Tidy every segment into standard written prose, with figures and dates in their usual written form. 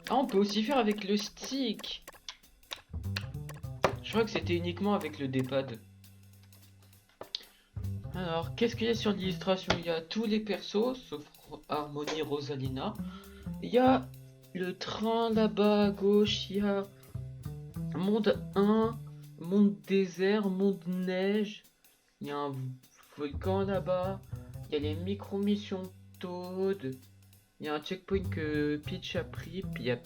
Ah, on peut aussi faire avec le stick. Je crois que c'était uniquement avec le D-pad. Alors, qu'est-ce qu'il y a sur l'illustration? Il y a tous les persos, sauf Harmony Rosalina. Il y a le train là-bas à gauche, il y a monde 1, monde désert, monde neige. Il y a un volcan là-bas. Il y a les micro-missions Toad. Il y a un checkpoint que Peach a pris. Puis il y a...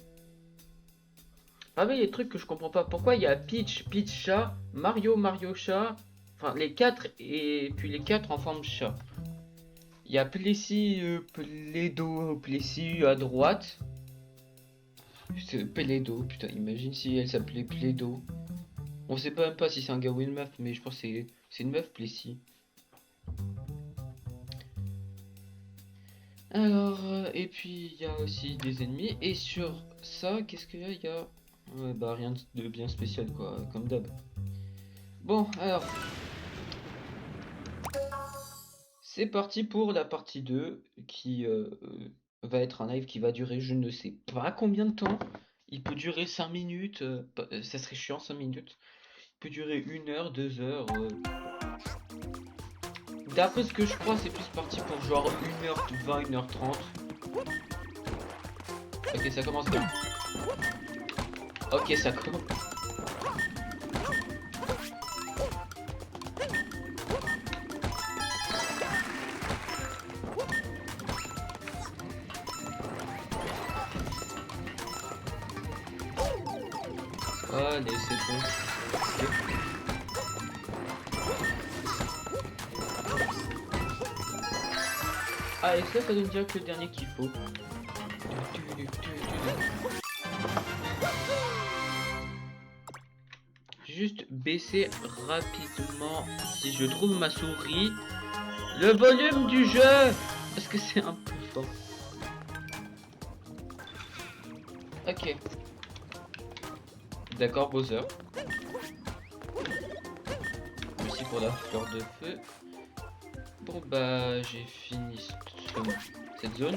Ah oui, les trucs que je comprends pas. Pourquoi il y a Peach, Peach chat, Mario, Mario chat. Enfin, les quatre et puis les quatre en forme chat. Il y a Plessis, Plessis à droite. C'est Plédo, putain, imagine si elle s'appelait Plédo. On sait pas même pas si c'est un gars ou une meuf, mais je pense que c'est une meuf, Plessis. Alors, et puis il y a aussi des ennemis. Et sur ça, qu'est-ce qu'il y a? Il y a bah rien de bien spécial quoi, comme d'hab. Bon, alors, c'est parti pour la partie 2 qui va être un live qui va durer je ne sais pas combien de temps. Il peut durer 5 minutes, ça serait chiant 5 minutes. Il peut durer 1 heure, 2 heures. D'après ce que je crois, c'est plus parti pour genre 1h20, 1h30. Ok, ça commence bien. Ok, ça commence. Allez, c'est bon. Ah, et ça donne direct le dernier qu'il faut. Juste baisser rapidement, si je trouve ma souris, le volume du jeu, parce que c'est un peu fort. Ok. D'accord, Bowser. Merci pour la fleur de feu. Bon bah j'ai fini cette zone.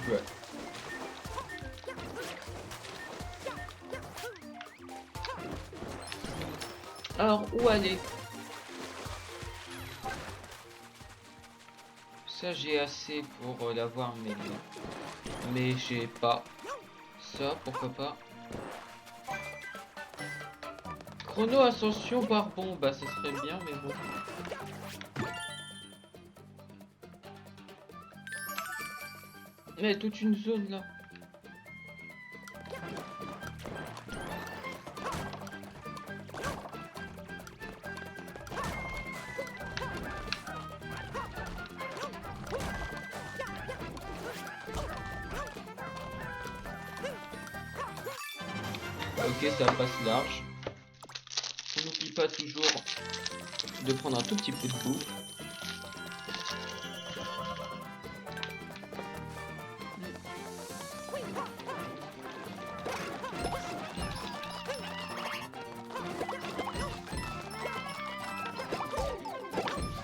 Ouais. Alors où aller? Ça j'ai assez pour l'avoir mais j'ai pas. Ça pourquoi pas. Chrono ascension par bombe, bah ça serait bien mais bon. Mais toute une zone là. Ok, ça passe large. On n'oublie pas toujours de prendre un tout petit peu de bouffe.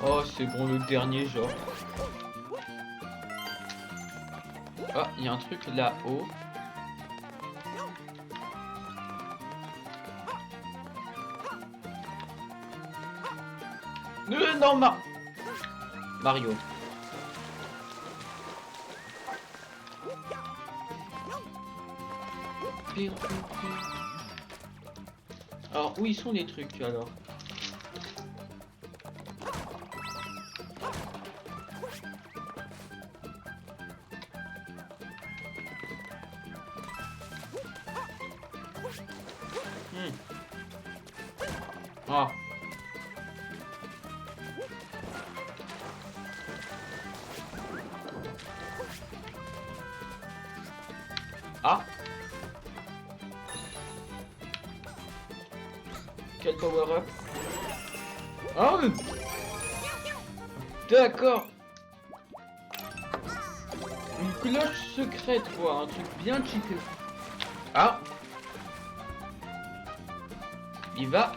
Oh, c'est bon, le dernier, genre. Ah, il y a un truc là-haut. Non, Mario. Alors, où ils sont les trucs, alors? Ah. Ah. Quel power up? Ah oui. D'accord. Une cloche secrète, quoi. Un truc bien cheaté. Ah. Il va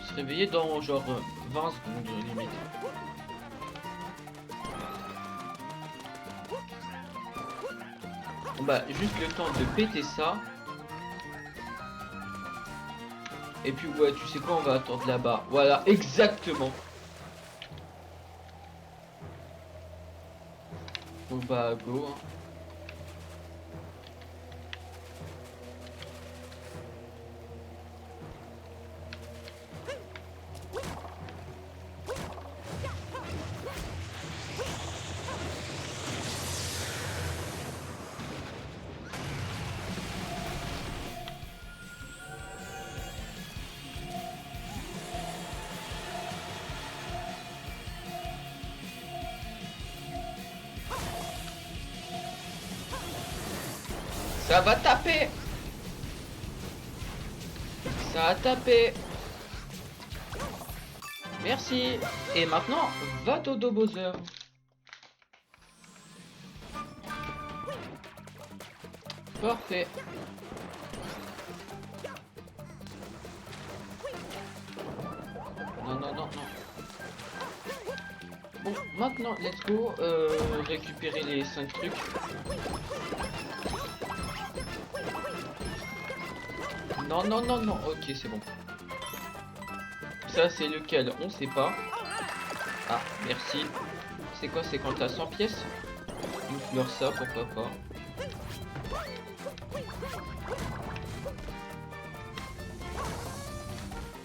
se réveiller dans genre 20 secondes limite. Bon, bah, juste le temps de péter ça. Et puis, ouais, tu sais quoi, on va attendre là-bas. Voilà, exactement. Bon, bah, go. Hein. Ça va taper. Ça a tapé. Merci. Et maintenant, va dodo Bowser. Parfait. Non, non, non, non. Bon, maintenant, let's go. Récupérer les 5 trucs. Non, non, non, non. Ok, c'est bon. Ça, c'est lequel? On sait pas. Ah, merci. C'est quoi? C'est quand t'as 100 pièces? Une fleur, ça, pourquoi pas.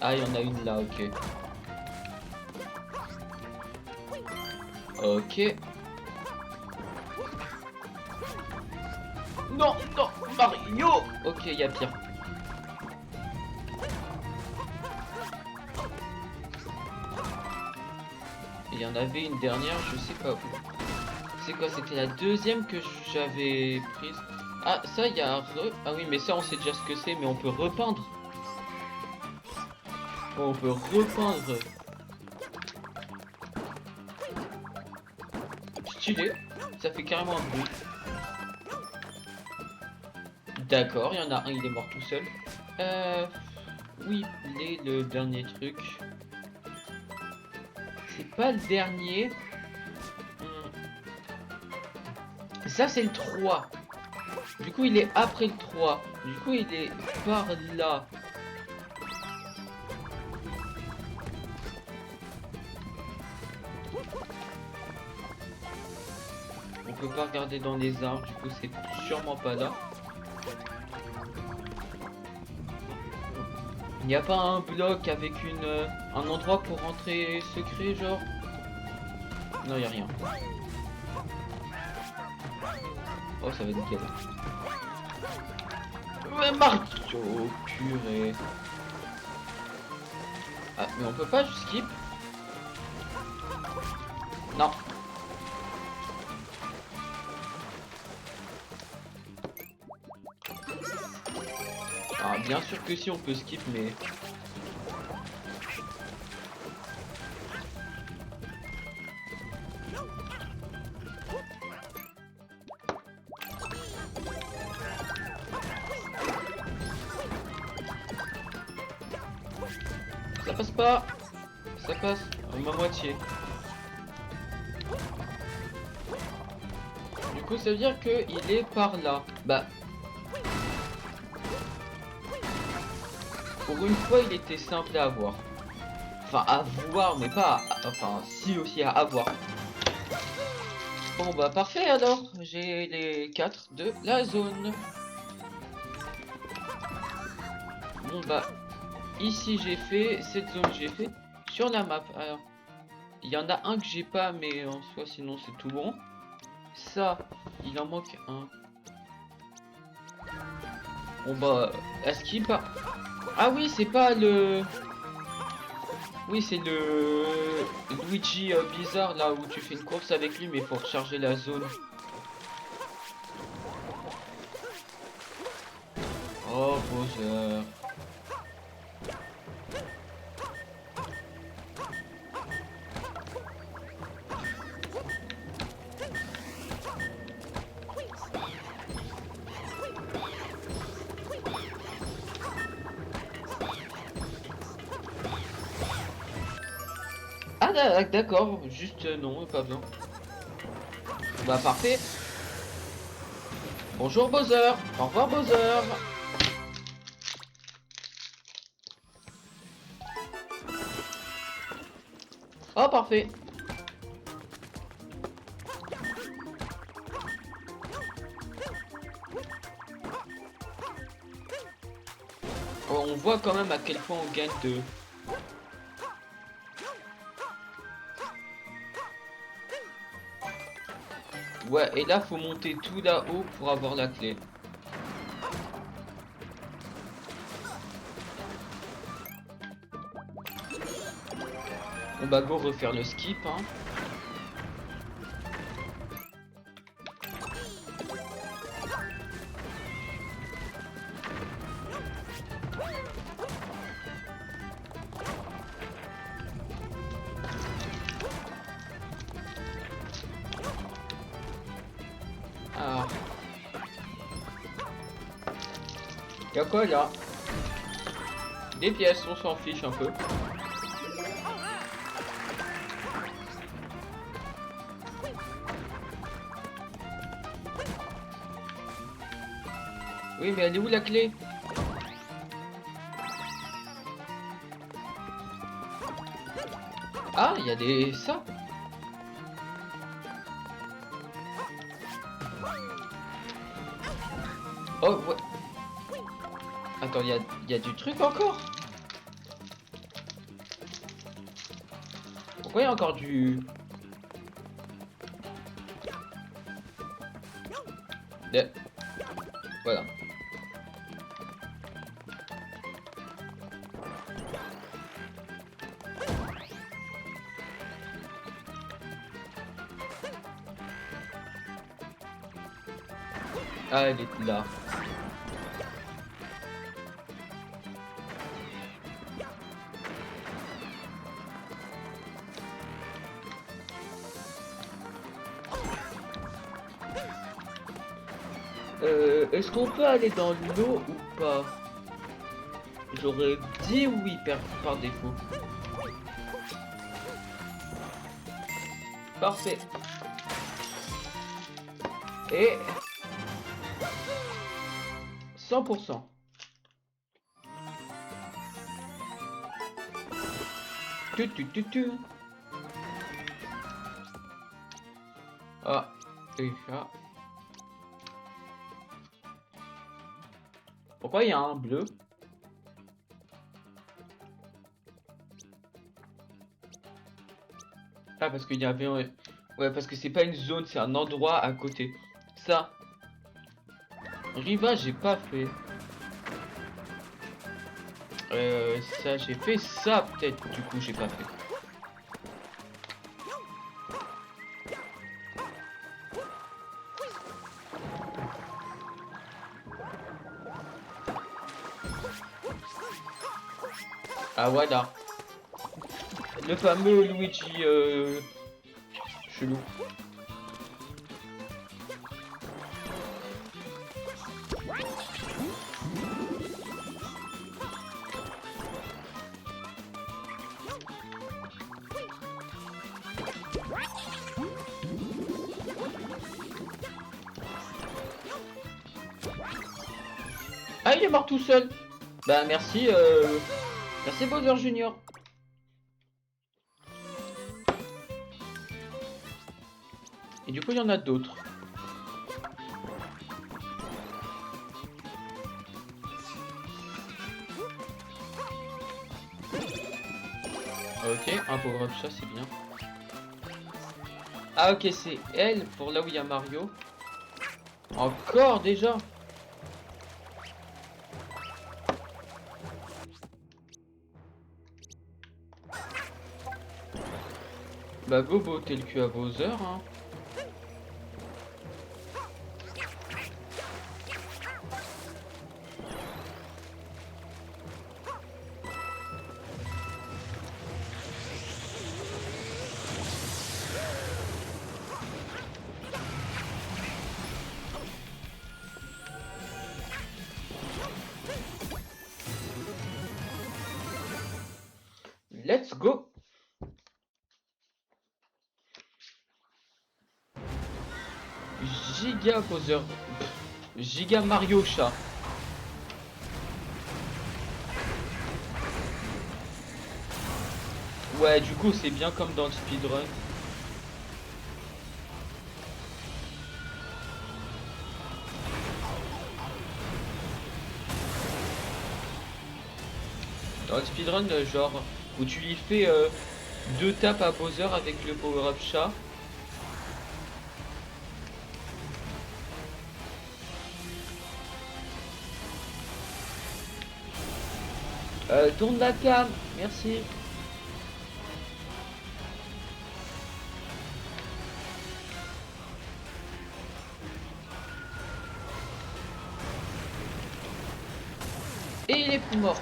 Ah, il y en a une là, ok. Ok. Non, non, Mario. Ok, il y a pire. Il y en avait une dernière, je sais pas où. C'est quoi? C'était la deuxième que j'avais prise. Ah, ça, il y a... Ah oui, mais ça, on sait déjà ce que c'est, mais on peut repeindre. On peut repeindre. Stylé. Ça fait carrément un bruit. D'accord, il y en a un, il est mort tout seul. Oui, le dernier truc. C'est pas le dernier. Ça, c'est le 3. Du coup, il est après le 3. Du coup, il est par là. On peut pas regarder dans les arbres, du coup, c'est sûrement pas là. Il n'y a pas un bloc avec un endroit pour rentrer secret, genre? Non, il n'y a rien. Oh, ça va être nickel. Ouais, Mario, purée. Ah, mais on peut pas juste skip? Non. Ah, bien sûr que si, on peut skip, mais... Ça passe pas. Ça passe. Ma moitié. Du coup, ça veut dire que il est par là. Bah... Pour une fois, il était simple à avoir. Enfin, à voir, mais pas à... Enfin, si aussi à avoir. Bon, bah parfait alors. J'ai les 4 de la zone. Bon, bah... Ici, j'ai fait. Cette zone, j'ai fait. Sur la map. Alors, il y en a un que j'ai pas, mais en soi, sinon, c'est tout bon. Ça, il en manque un. Bon, bah... Est-ce qu'il pas... Ah oui, c'est pas le... Oui, c'est le Luigi bizarre là où tu fais une course avec lui, mais il faut recharger la zone. Oh, Bowser. Ah, d'accord, juste non, pas besoin. Bah, parfait. Bonjour Bowser. Au revoir Bowser. Oh parfait. Oh, on voit quand même à quel point on gagne de... Ouais, et là faut monter tout là-haut pour avoir la clé. On va go refaire le skip hein. Ah. Y'a quoi là? Des pièces, on s'en fiche un peu. Oui, mais elle est où la clé? Ah, il y a des... ça. Oh, ouais. Attends, il y a du truc encore? Pourquoi il y a encore du... Voilà. Ah, elle est là. Est-ce qu'on peut aller dans l'eau ou pas? J'aurais dit oui par défaut. Parfait. Et 100%. Tu. Ah, déjà. Pourquoi il y a un bleu? Ah, parce qu'il y avait... Ouais, parce que c'est pas une zone, c'est un endroit à côté. Ça. Riva, j'ai pas fait. Ça, j'ai fait ça, peut-être. Du coup, j'ai pas fait. Ah, voilà. Le fameux Luigi chelou. Ah, il est mort tout seul. Bah, merci, merci Bowser Junior. Et du coup, il y en a d'autres. Ok, un power-up, ça c'est bien. Ah ok, c'est elle pour là où il y a Mario. Encore déjà? Bah go botter le cul à Bowser hein. Let's go. Giga Bowser. Giga Mario chat. Ouais, du coup, c'est bien comme dans le speedrun. Dans le speedrun, genre, où tu lui fais 2 tapes à Bowser avec le power-up chat. Tourne la cam, merci. Et il est plus mort.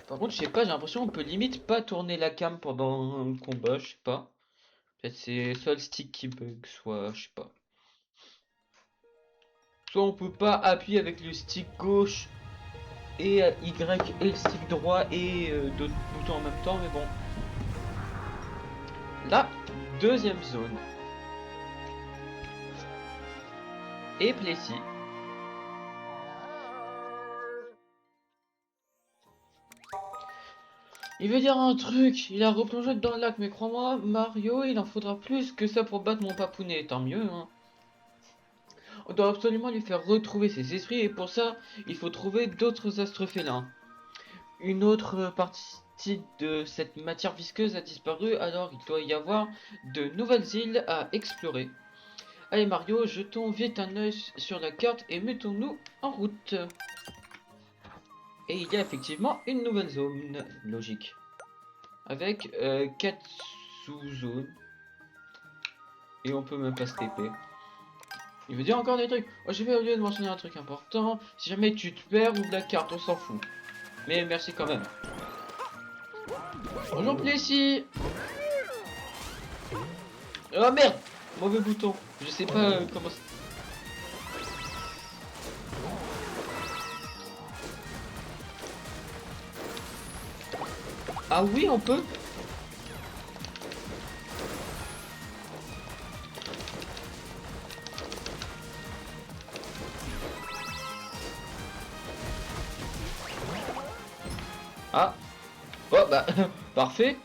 Par contre, je sais pas, j'ai l'impression qu'on peut limite pas tourner la cam pendant un combat, je sais pas. Peut-être c'est soit le stick qui bug, soit je sais pas. Soit on peut pas appuyer avec le stick gauche et Y et le stick droit et d'autres boutons en même temps, mais bon. La deuxième zone. Et Plessis. Il veut dire un truc, il a replongé dans le lac, mais crois-moi, Mario, il en faudra plus que ça pour battre mon papounet, tant mieux, hein. On doit absolument lui faire retrouver ses esprits, et pour ça, il faut trouver d'autres astres félins. Une autre partie de cette matière visqueuse a disparu, alors il doit y avoir de nouvelles îles à explorer. Allez Mario, jetons vite un œil sur la carte et mettons-nous en route. Et il y a effectivement une nouvelle zone, logique. Avec 4 sous-zones. Et on peut même pas se TP. Il veut dire encore des trucs. Oh, je vais oublier de mentionner un truc important. Si jamais tu te perds ou de la carte, on s'en fout. Mais merci quand même. Bonjour Plessis. Oh merde. Mauvais bouton. Je sais pas comment... Ah oui, on peut. Ah. Oh bah, parfait.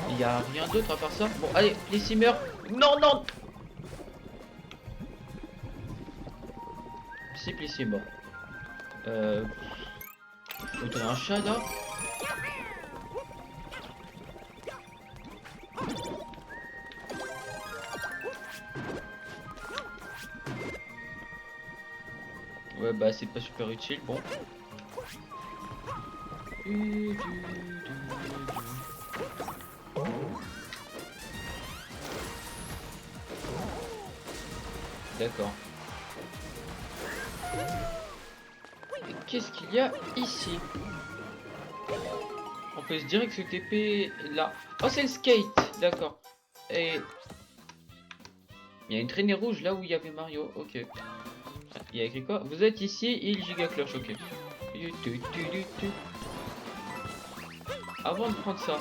Il y a rien d'autre à part ça. Bon, allez, Plessis meurt. Non, non. Si Plessis est mort. Faudrait un chat là. Ouais, bah c'est pas super utile, bon. D'accord. Qu'est-ce qu'il y a ici? On peut se dire que ce TP là. Oh, c'est le skate, d'accord. Et il y a une traînée rouge là où il y avait Mario, ok. Il y a écrit quoi? Vous êtes ici, il giga cloche, ok. Avant de prendre ça.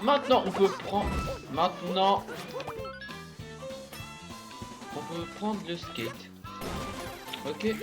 Maintenant, on peut prendre... Maintenant... On peut prendre le skate. Ok.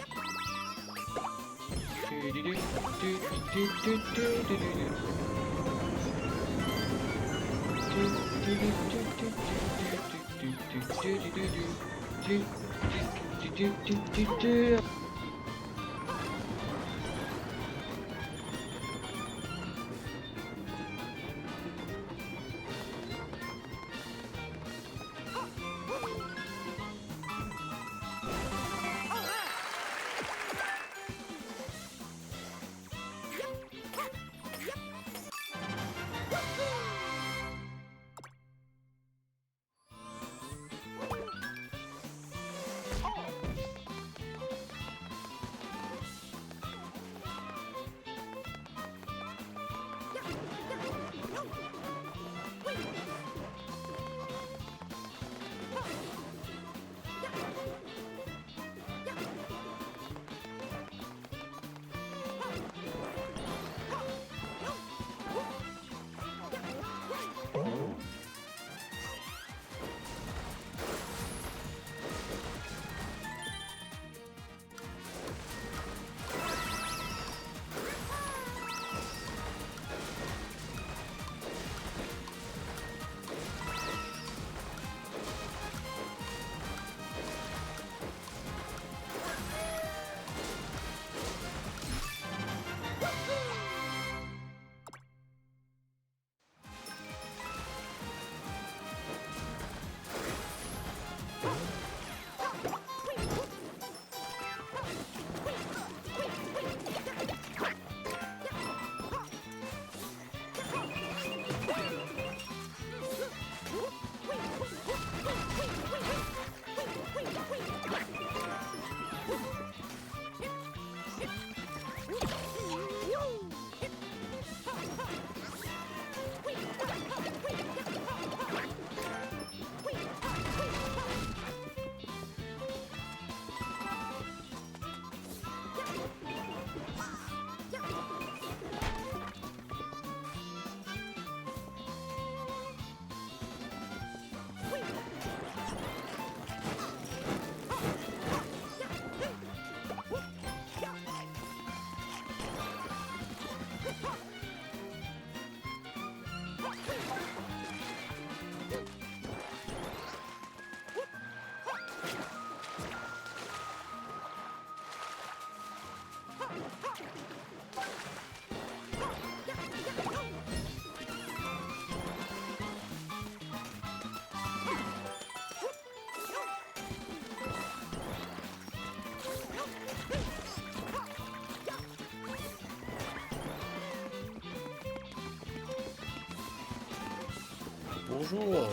bonjour.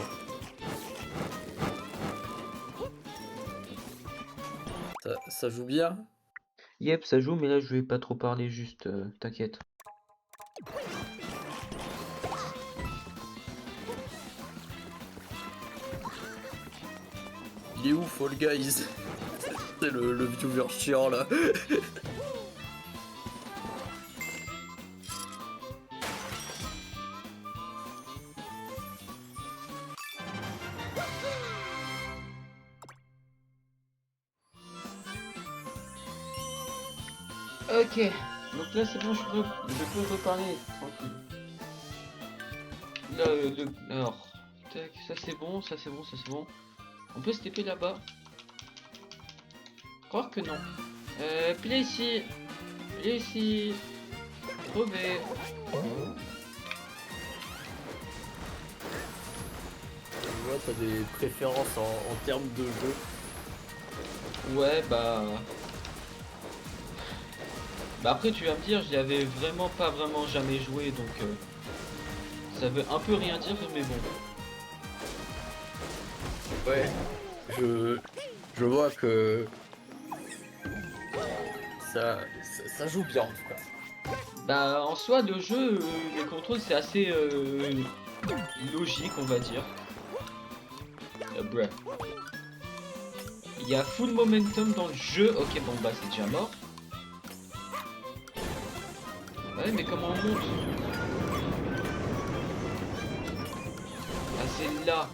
Ça joue bien? Yep, ça joue, mais là, je vais pas trop parler, juste, t'inquiète. Il est où Fall Guys? C'est le viewer chiant là. Ok, donc là, c'est bon, je peux reparler, tranquille. Là, alors, tac, ça c'est bon, ça c'est bon, ça c'est bon. On peut se TP là-bas. Croire que non. Pile ici. Pile ici. Trouver. Je vois, t'as des préférences en termes de jeu. Ouais, bah... Bah après, tu vas me dire, j'y avais vraiment pas vraiment jamais joué, donc... ça veut un peu rien dire, mais bon. Ouais, je vois que ça joue bien en tout cas. Bah en soi, le jeu, les contrôles, c'est assez logique, on va dire. Bref. Il y a full momentum dans le jeu. Ok, bon bah c'est déjà mort. Ouais, mais comment on monte? Ah, c'est là.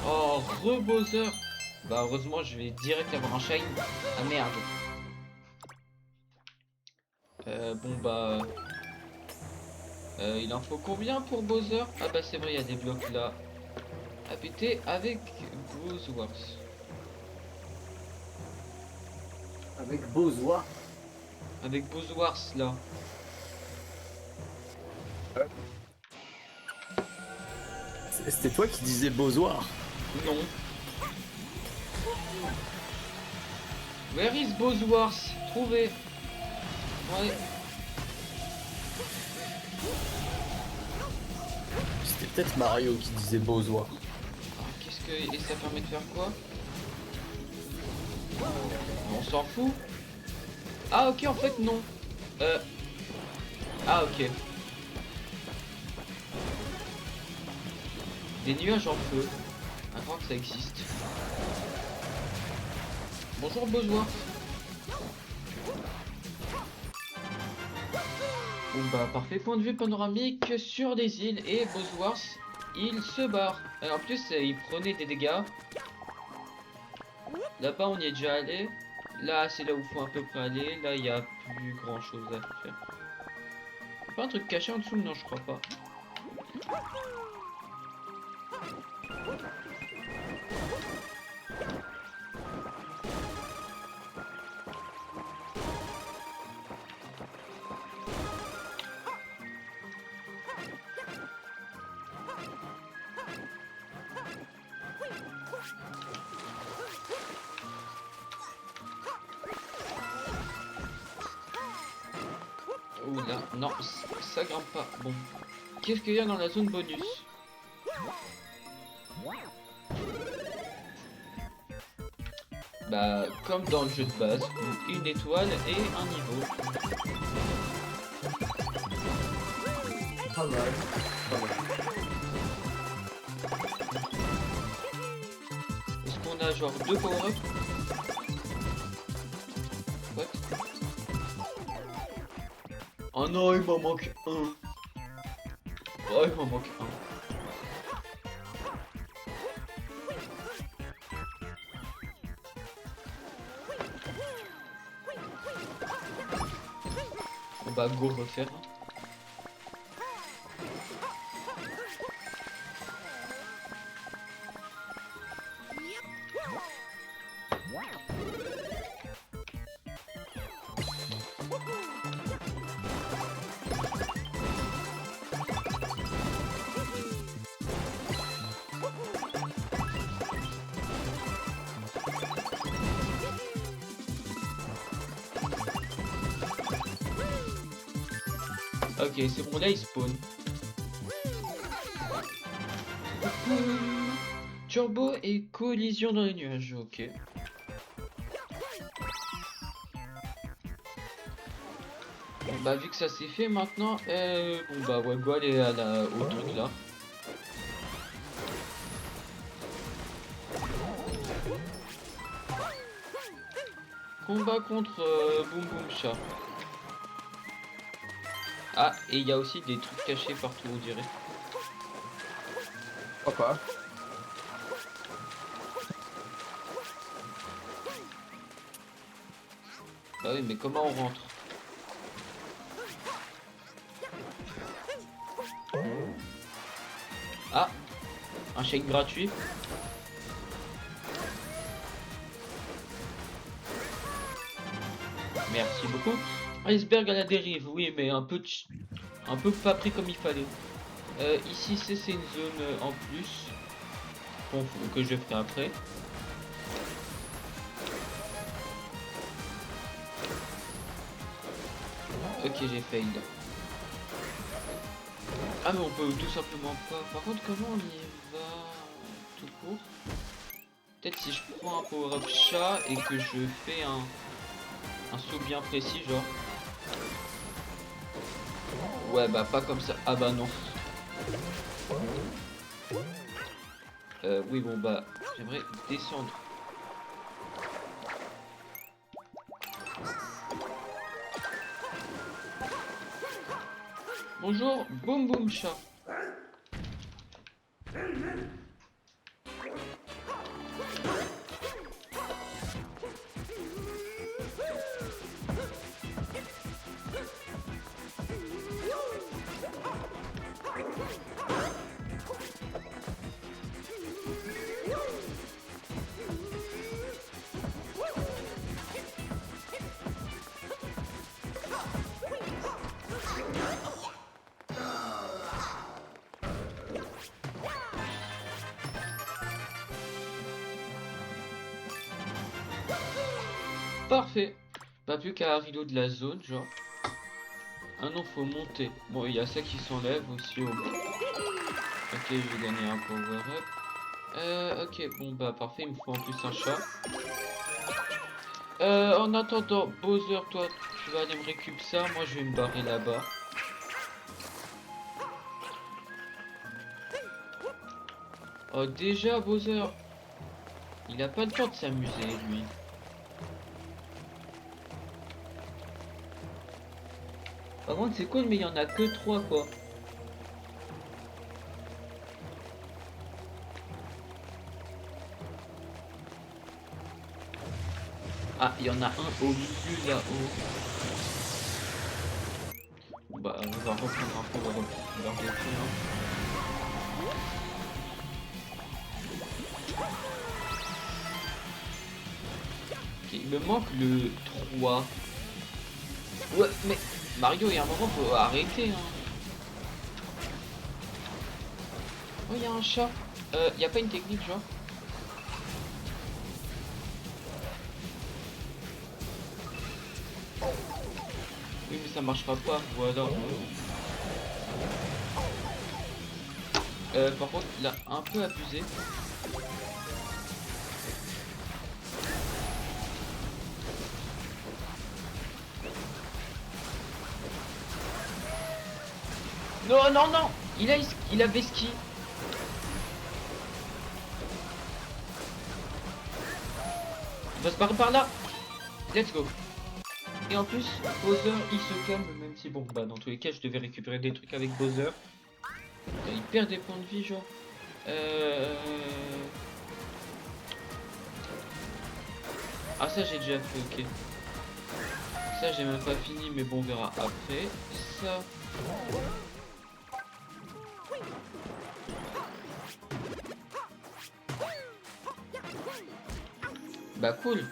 Oh, Bowser. Bah heureusement, je vais direct avoir un shine. Ah merde. Bon bah... il en faut combien pour Bowser? Ah bah c'est vrai, il y a des blocs là. À péter avec Bowser. Avec Bozois. Avec Bowser là. C'était toi qui disais Bozoir. Non. Where is Bowser? Trouvé. Ouais. C'était peut-être Mario qui disait Bozoir. Ah, qu'est-ce que... Et ça permet de faire quoi? On s'en fout. Ah ok, en fait non. Ah ok. Des nuages en feu. À croire que ça existe. Bonjour Bowser. Bon bah parfait, point de vue panoramique sur des îles et Bowser, il se barre. En plus il prenait des dégâts. Là-bas on y est déjà allé. Là c'est là où il faut à peu près aller. Là il y a plus grand chose à faire. Pas un truc caché en dessous? Non, je crois pas. Oula, non, ça grimpe pas. Bon. Qu'est-ce qu'il y a dans la zone bonus? Bah, comme dans le jeu de base, une étoile et un niveau. Pas mal. Est-ce qu'on a genre deux power-up? What? Oh non, il m'en manque un. Oh, il m'en manque un. On va go refaire. Ok, c'est bon, là il spawn. Boum. Turbo et collision dans les nuages, ok. Bon bah vu que ça c'est fait maintenant, bon bah ouais, go aller à au truc là. Combat contre Boom Boom Chat. Ah, et il y a aussi des trucs cachés partout, on dirait. Pourquoi pas? Bah oui, mais comment on rentre? Ah, un chèque gratuit. Merci beaucoup. Iceberg à la dérive, oui, mais un peu pas pris comme il fallait. Ici, c'est une zone en plus que je ferai après. Ok, j'ai fail. Ah, mais on peut tout simplement pas. Par contre, comment on y va tout court? Peut-être si je prends un power-up chat et que je fais un saut bien précis, genre. Ouais, bah pas comme ça. Ah bah non. Oui, bon bah, j'aimerais descendre. Bonjour, boum boum chat. Parfait. Pas plus qu'à reload de la zone, genre. Ah non, faut monter. Bon, il y a ça qui s'enlève aussi au bout. Ok, je vais gagner un power up. Ok, bon bah parfait, il me faut en plus un chat. En attendant, Bowser, toi, tu vas aller me récup ça. Moi, je vais me barrer là-bas. Oh, déjà, Bowser, il a pas le temps de s'amuser, lui. Par contre, c'est cool, mais il y en a que 3 quoi. Ah, il y en a un au milieu là-haut. Bah, on va reprendre un peu, on va reprendre Ok, il me manque le 3. Ouais, mais Mario, il y a un moment, faut arrêter, hein. Oh, il y a un chat. Il y a pas une technique, genre? Oui, mais ça marchera pas, voilà. Par contre, il a un peu abusé. Non, non, non! Il avait ski. Il va se barrer par là. Let's go. Et en plus, Bowser, il se calme, même si bon, bah dans tous les cas, je devais récupérer des trucs avec Bowser. Il perd des points de vie, genre. Ah, ça, j'ai déjà fait, ok. Ça, j'ai même pas fini, mais bon, on verra après. Ça. Bah, cool.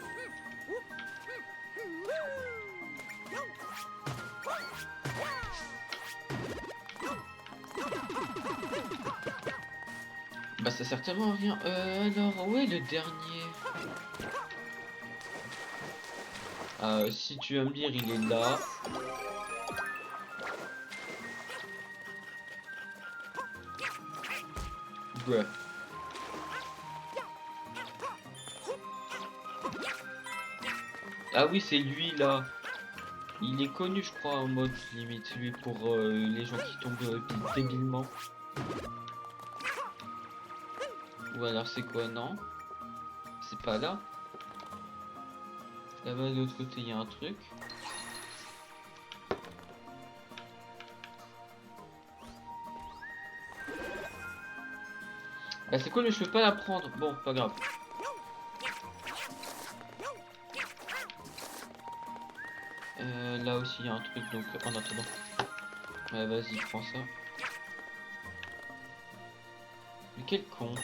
Bah, ça sert tellement à rien. Alors, où est le dernier? Si tu vas me dire, il est là. Ouais. Ah oui, c'est lui là. Il est connu, je crois, en mode limite, lui, pour les gens qui tombent débilement. Ou alors c'est quoi? Non, c'est pas là. Là-bas de l'autre côté, il y a un truc. Bah c'est cool, mais je peux pas la prendre. Bon, pas grave. Là aussi, il y a un truc, donc en attendant. Ouais, vas-y, prends ça. Mais quel con.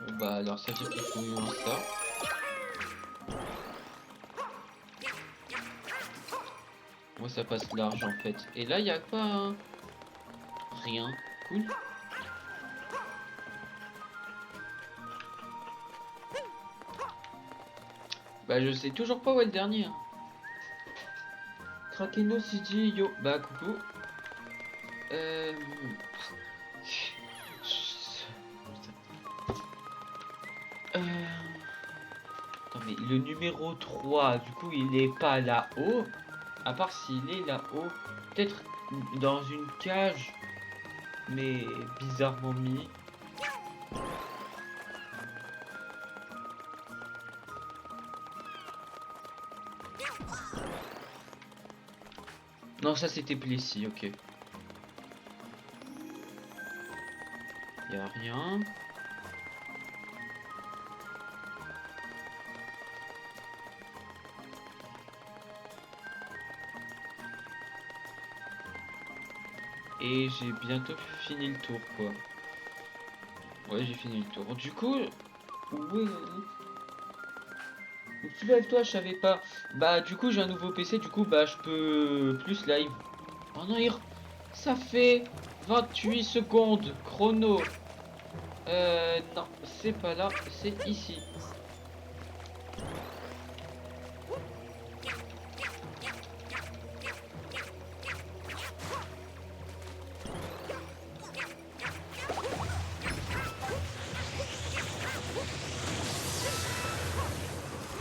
Bon, bah alors ça fait qu'il faut ça. Moi ça passe large en fait. Et là il y a quoi hein? Rien. Cool. Bah je sais toujours pas où est le dernier. Hein. Krakeno CG yo. Bah coucou. Attends mais le numéro 3 du coup il est pas là-haut. À part s'il est là-haut. Peut-être dans une cage. Mais bizarrement mis. Non, ça c'était Plessis, ok. Y a rien. Et j'ai bientôt fini le tour, quoi. Ouais, j'ai fini le tour. Du coup, oui. Soulève-toi, je savais pas. Bah, du coup, j'ai un nouveau PC, du coup, bah, je peux plus live. Oh non, ça fait 28 secondes chrono. Non, c'est pas là, c'est ici.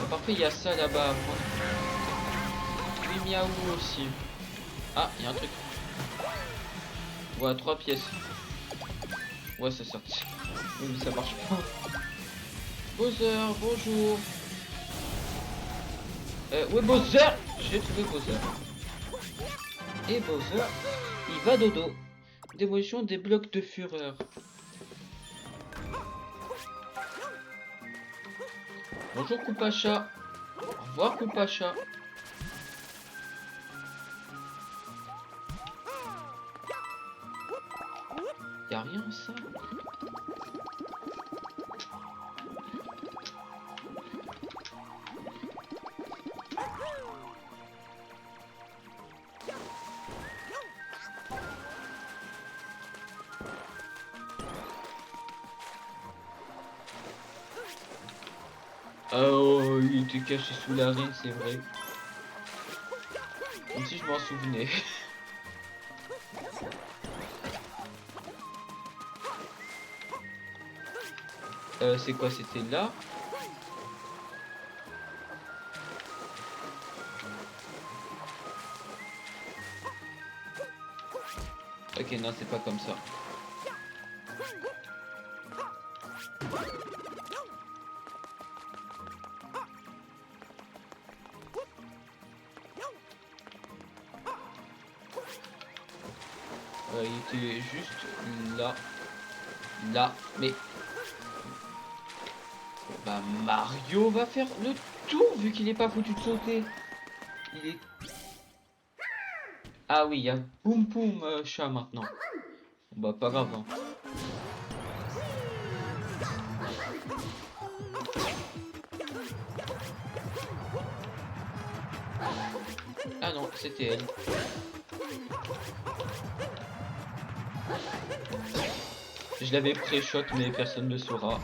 Parfait, il y a ça là-bas à prendre. Oui, miaou aussi. Ah, il y a un truc. Ouais, 3 pièces. Ouais, ça sort. Oui, mais ça marche pas. Bowser, bonjour. Ouais, Bowser. J'ai trouvé Bowser. Et Bowser, il va dodo. Démolition des blocs de fureur. Bonjour Koopacha. Au revoir Koopacha. Y'a rien ça. Oh, il était caché sous l'arène, c'est vrai. Comme si je m'en souvenais. C'est quoi? C'était là? Ok, non, c'est pas comme ça. Il était juste là. Là, mais... Bah Mario va faire le tour vu qu'il est pas foutu de sauter. Il est... Ah oui, il y a Boum Boum chat maintenant. Bah pas grave. Hein. Ah non, c'était elle. Je l'avais pré-shot mais personne ne saura.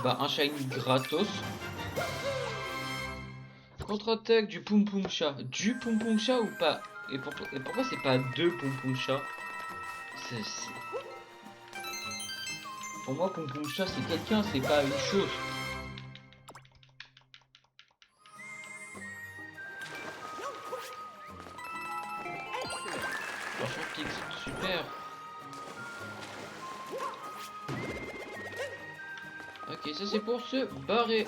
Bah un shiny gratos. Contre-attaque du Poum Poum Chat. Du Poum Poum Chat ou pas? Et pourquoi c'est pas deux Poum Poum Chat? Pour moi Poum Poum Chat c'est quelqu'un, c'est pas une chose. Franchement Pix, super. Ok, ça c'est pour se barrer.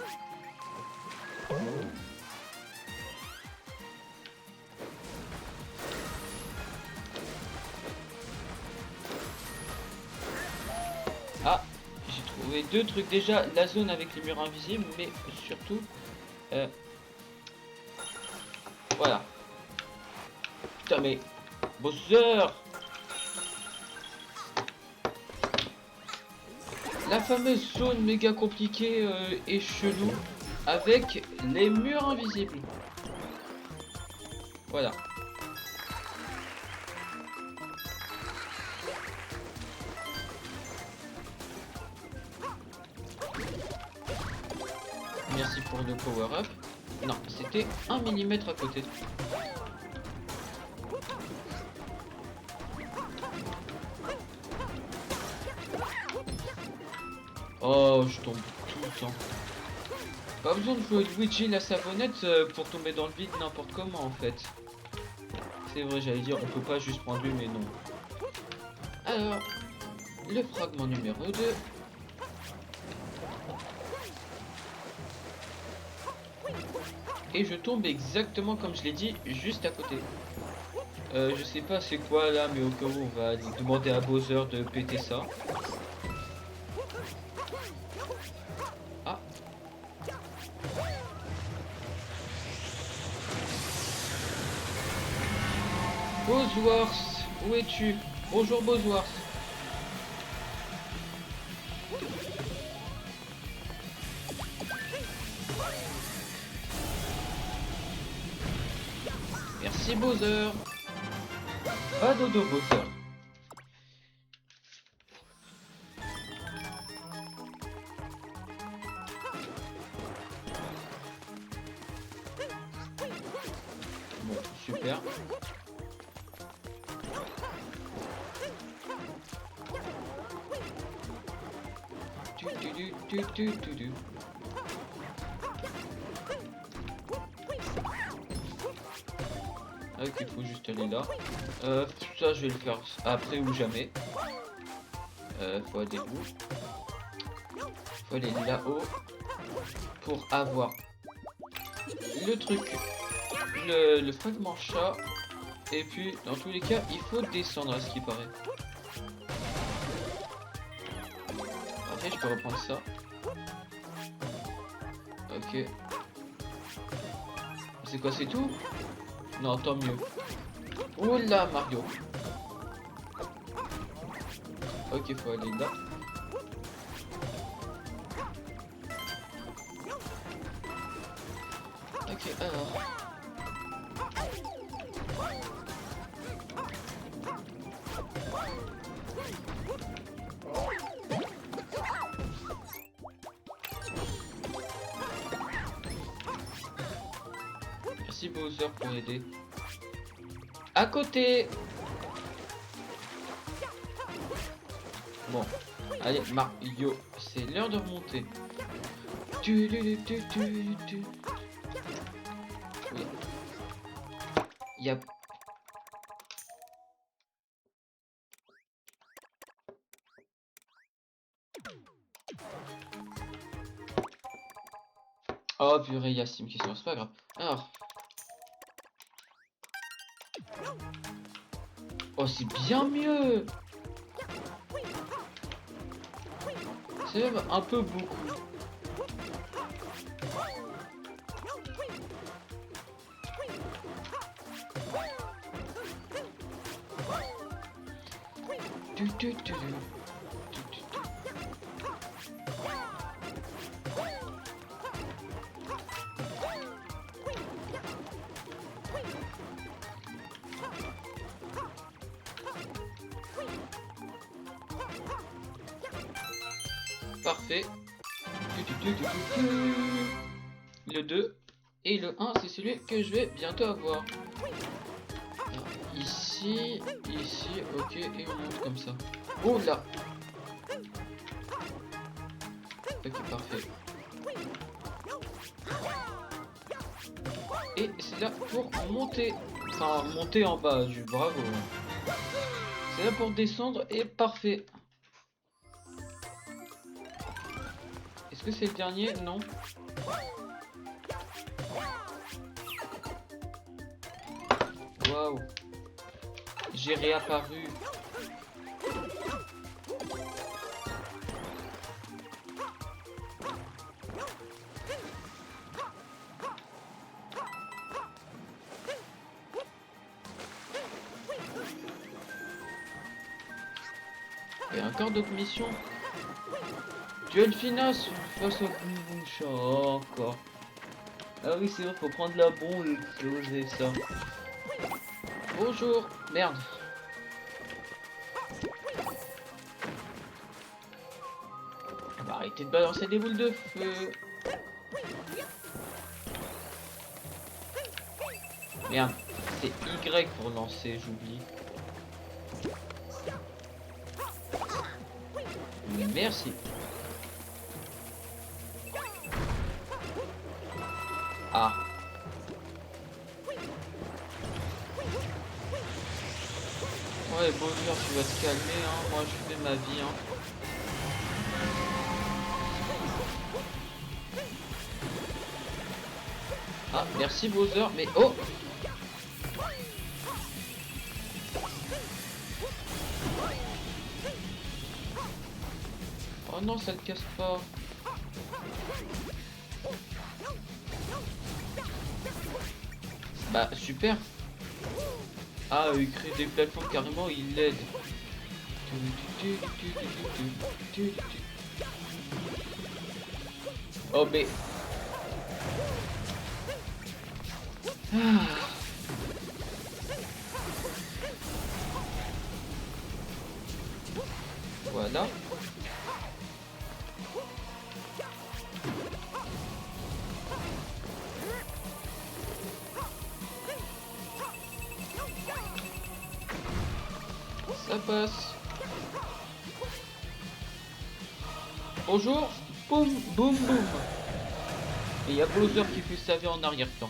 Ah, j'ai trouvé deux trucs. Déjà, la zone avec les murs invisibles, mais surtout... voilà. Putain, mais... Bowser! La fameuse zone méga compliquée et chelou avec les murs invisibles. Voilà. Merci pour le power up. Non, c'était 1 millimètre à côté. Oh, je tombe tout le temps. Pas besoin de jouer Luigi la savonnette pour tomber dans le vide n'importe comment en fait. C'est vrai, j'allais dire on peut pas juste prendre lui mais non. Alors, le fragment numéro 2. Et je tombe exactement comme je l'ai dit, juste à côté. Je sais pas c'est quoi là, mais au cas où on va demander à Bowser de péter ça. Ah. Bowsworth, où es-tu? Bonjour Bowsworth. Merci Bowser. Pas dodo Bowser. Bon, super. Tu. Ok, il faut juste aller là. Ça, je vais le faire après ou jamais. Faut aller où? Faut aller là-haut pour avoir le truc, le fragment chat. Et puis, dans tous les cas, il faut descendre à ce qui paraît. Après, je peux reprendre ça. Ok. C'est quoi, c'est tout? Non, tant mieux. Oh là, Mario. Ok, faut aller là. Ok, alors. Merci Bowser pour aider. À côté. Bon, allez Mario, c'est l'heure de remonter. Oui. Y'a... Oh purée, y'a Sim qui sort, c'est pas grave. Alors... Oh, c'est bien mieux. C'est même un peu beaucoup. parfait. Le 2 et le 1, c'est celui que je vais bientôt avoir. Alors, ici, ok, et on monte comme ça. Oh là! Ok, parfait. Et c'est là pour monter. Enfin, monter en bas du bravo. C'est là pour descendre et parfait. Est-ce que c'est le dernier? Non. Waouh. J'ai réapparu. Et encore d'autres missions. Duel final face au Boom Boom Chat. Oh, encore. Ah oui, c'est vrai, faut prendre la bombe et exploser ça. Bonjour. Merde. Bah, arrêtez de balancer des boules de feu. Merde. C'est Y pour lancer, j'oublie. Merci. Ah. Ouais, Bowser, tu vas te calmer, hein. Moi, je fais ma vie, hein. Ah, merci Bowser, mais oh! Oh non, ça ne casse pas. Bah, super. Ah, il crée des plateformes carrément, il l'aide. Oh, mais... Ah. Voilà. Ça passe. Bonjour. Boum, boum, boum. Et il y a Bowser qui fait sa vie en arrière-plan.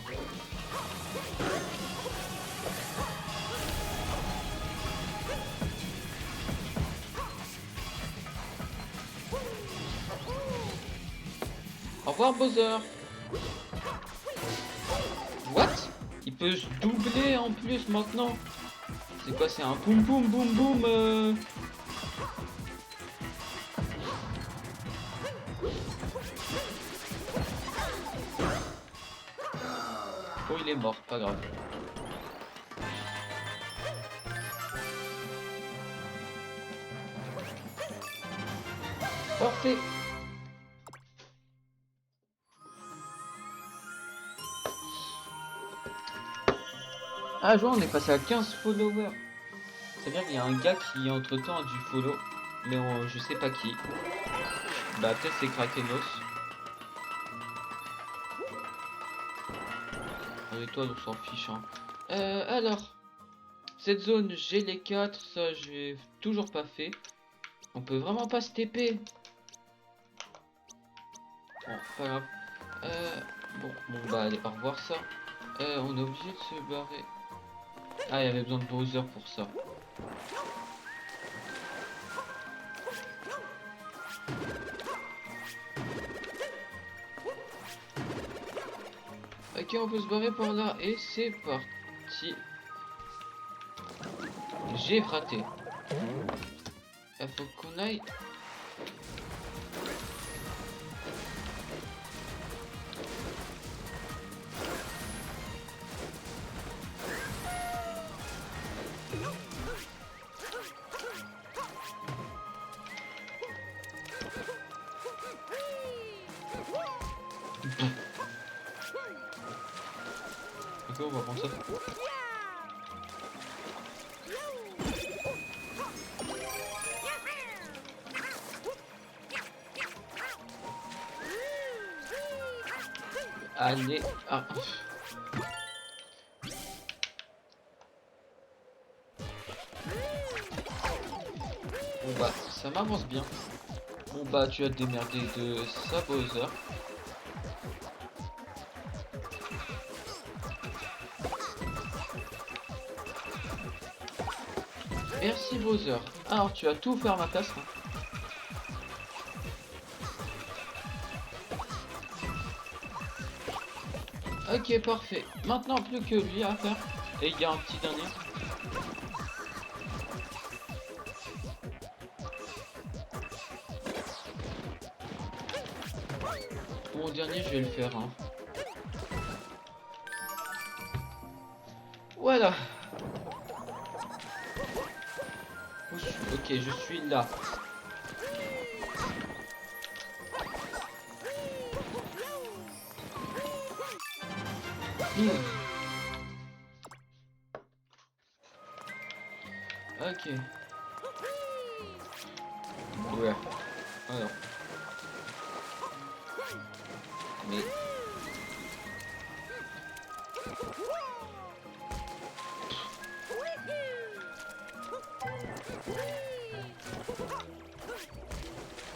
Au revoir Bowser. What? Il peut se doubler en plus maintenant. C'est quoi? C'est un boum boum boum boum Oh, il est mort, pas grave. Parfait. Ah, je vois, on est passé à 15 followers. C'est-à-dire qu'il y a un gars qui entre temps a du follow, mais je sais pas qui. Bah peut-être c'est Krakenos. Et toi on s'en fiche hein. Alors, cette zone j'ai les 4, ça j'ai toujours pas fait. On peut vraiment pas se TP. Bon, pas grave. Bon bah allez, au revoir ça. On est obligé de se barrer. Ah, il y avait besoin de Bowser pour ça. Ok, on peut se barrer par là et c'est parti. J'ai raté. Il faut qu'on aille. Ok, on va prendre ça. Allez. Ah. Bon bah, ça m'avance bien. Bon bah, tu as te démerder de ça, Bowser. Merci Bowser. Alors tu vas tout faire à ma place. Hein. Ok, parfait. Maintenant plus que lui à faire. Et il y a un petit dernier. Bon, dernier je vais le faire. Hein. Voilà. Ok, je suis là. Ok. Ouais. Alors. Mais...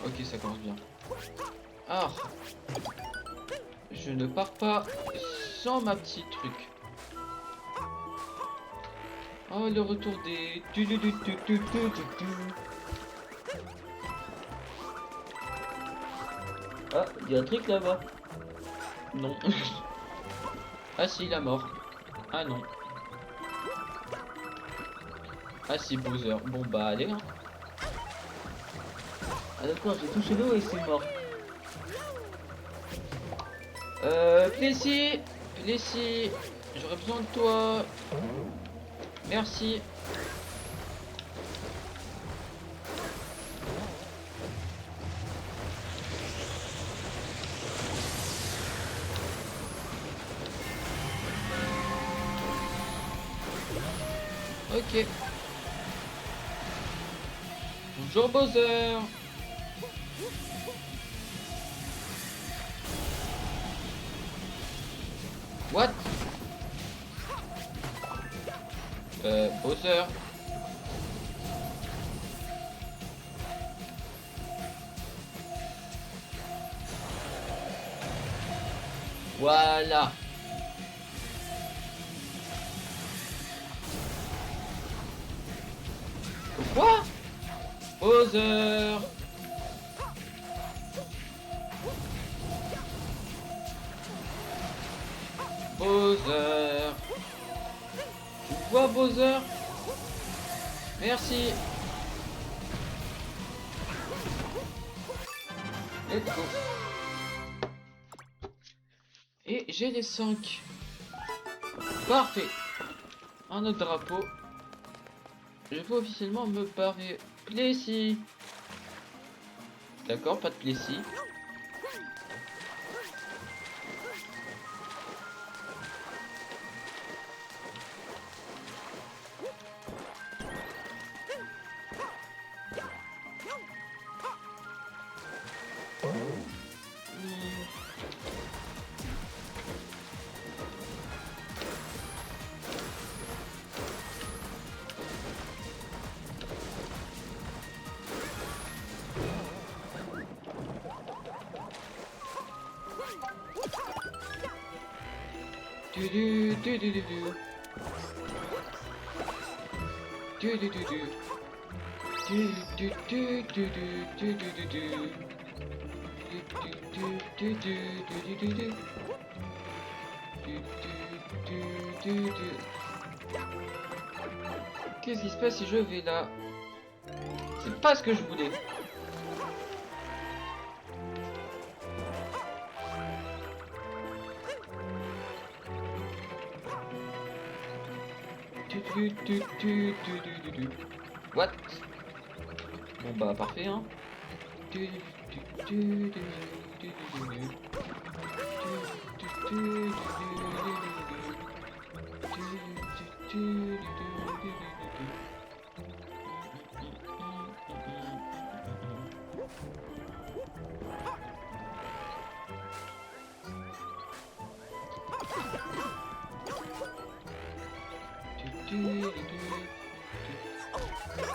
Ok, ça commence bien. Ah. Je ne pars pas sans ma petite truc. Oh, le retour des... Ah, il y a un truc là-bas. Non. Ah si, la mort. Ah non. Ah si, Bowser. Bon bah allez. Hein. Ah d'accord, j'ai touché l'eau et c'est mort. Plessis. Plessis. J'aurais besoin de toi. Merci. Ok. Bonjour Bowser. What? Bowser. Voilà. Quoi? Bowser. Bowser. Tu vois Bowser? Merci. Let's go. Et j'ai les 5. Parfait. Un autre drapeau. Je peux officiellement me barrer. Plessis. D'accord, pas de Plessis. Du du du du du du. Du du du du. Du du du du du du du du. Du du du du du du du. Du du du du. Qu'est-ce qui se passe si je vais là? C'est pas ce que je voulais. What? Bon bah parfait hein.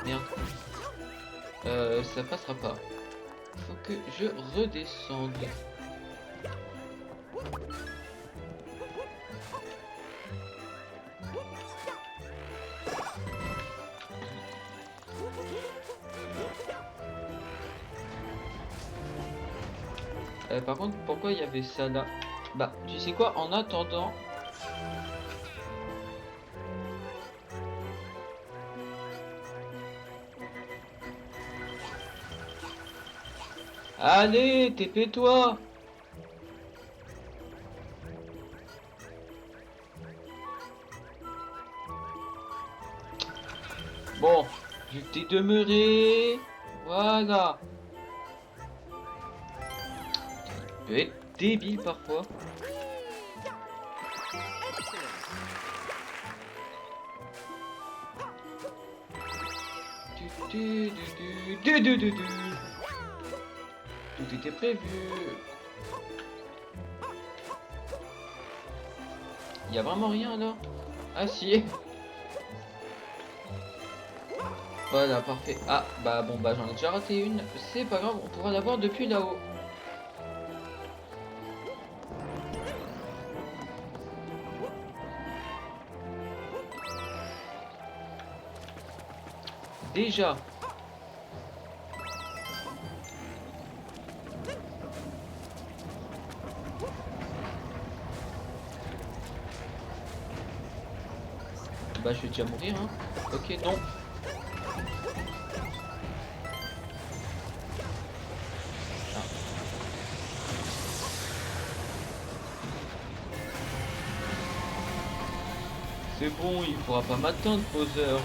Merde. Ça passera pas. Faut que je redescende. Par contre, pourquoi il y avait ça là? Bah, tu sais quoi, en attendant... Allez, TP-toi! Bon, je t'ai demeuré... Voilà. Tu peux être débile parfois. Tout était prévu. Y a vraiment rien là? Ah si. Voilà, parfait. Ah, bah bon, bah j'en ai déjà raté une. C'est pas grave, on pourra l'avoir depuis là-haut. Déjà. Bah je vais déjà mourir, hein. Ok, non. Ah. C'est bon, il pourra pas m'atteindre, poseur.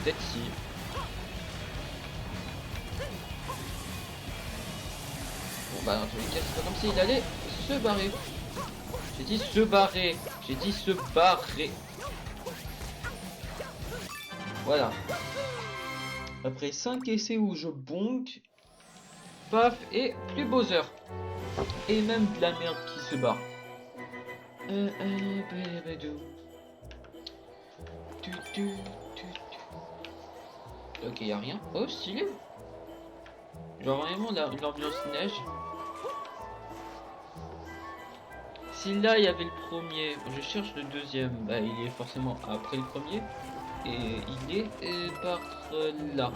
Peut-être si. Bon bah dans tous les cas, c'est pas comme s'il allait se barrer. J'ai dit se barrer. J'ai dit se barrer. Voilà. Après 5 essais où je bonk, paf, et plus Bowser. Et même de la merde qui se barre. Ok, y a rien. Oh, stylé. Genre vraiment l'ambiance neige. Si là il y avait le premier, je cherche le deuxième. Bah il est forcément après le premier. Et il est par là.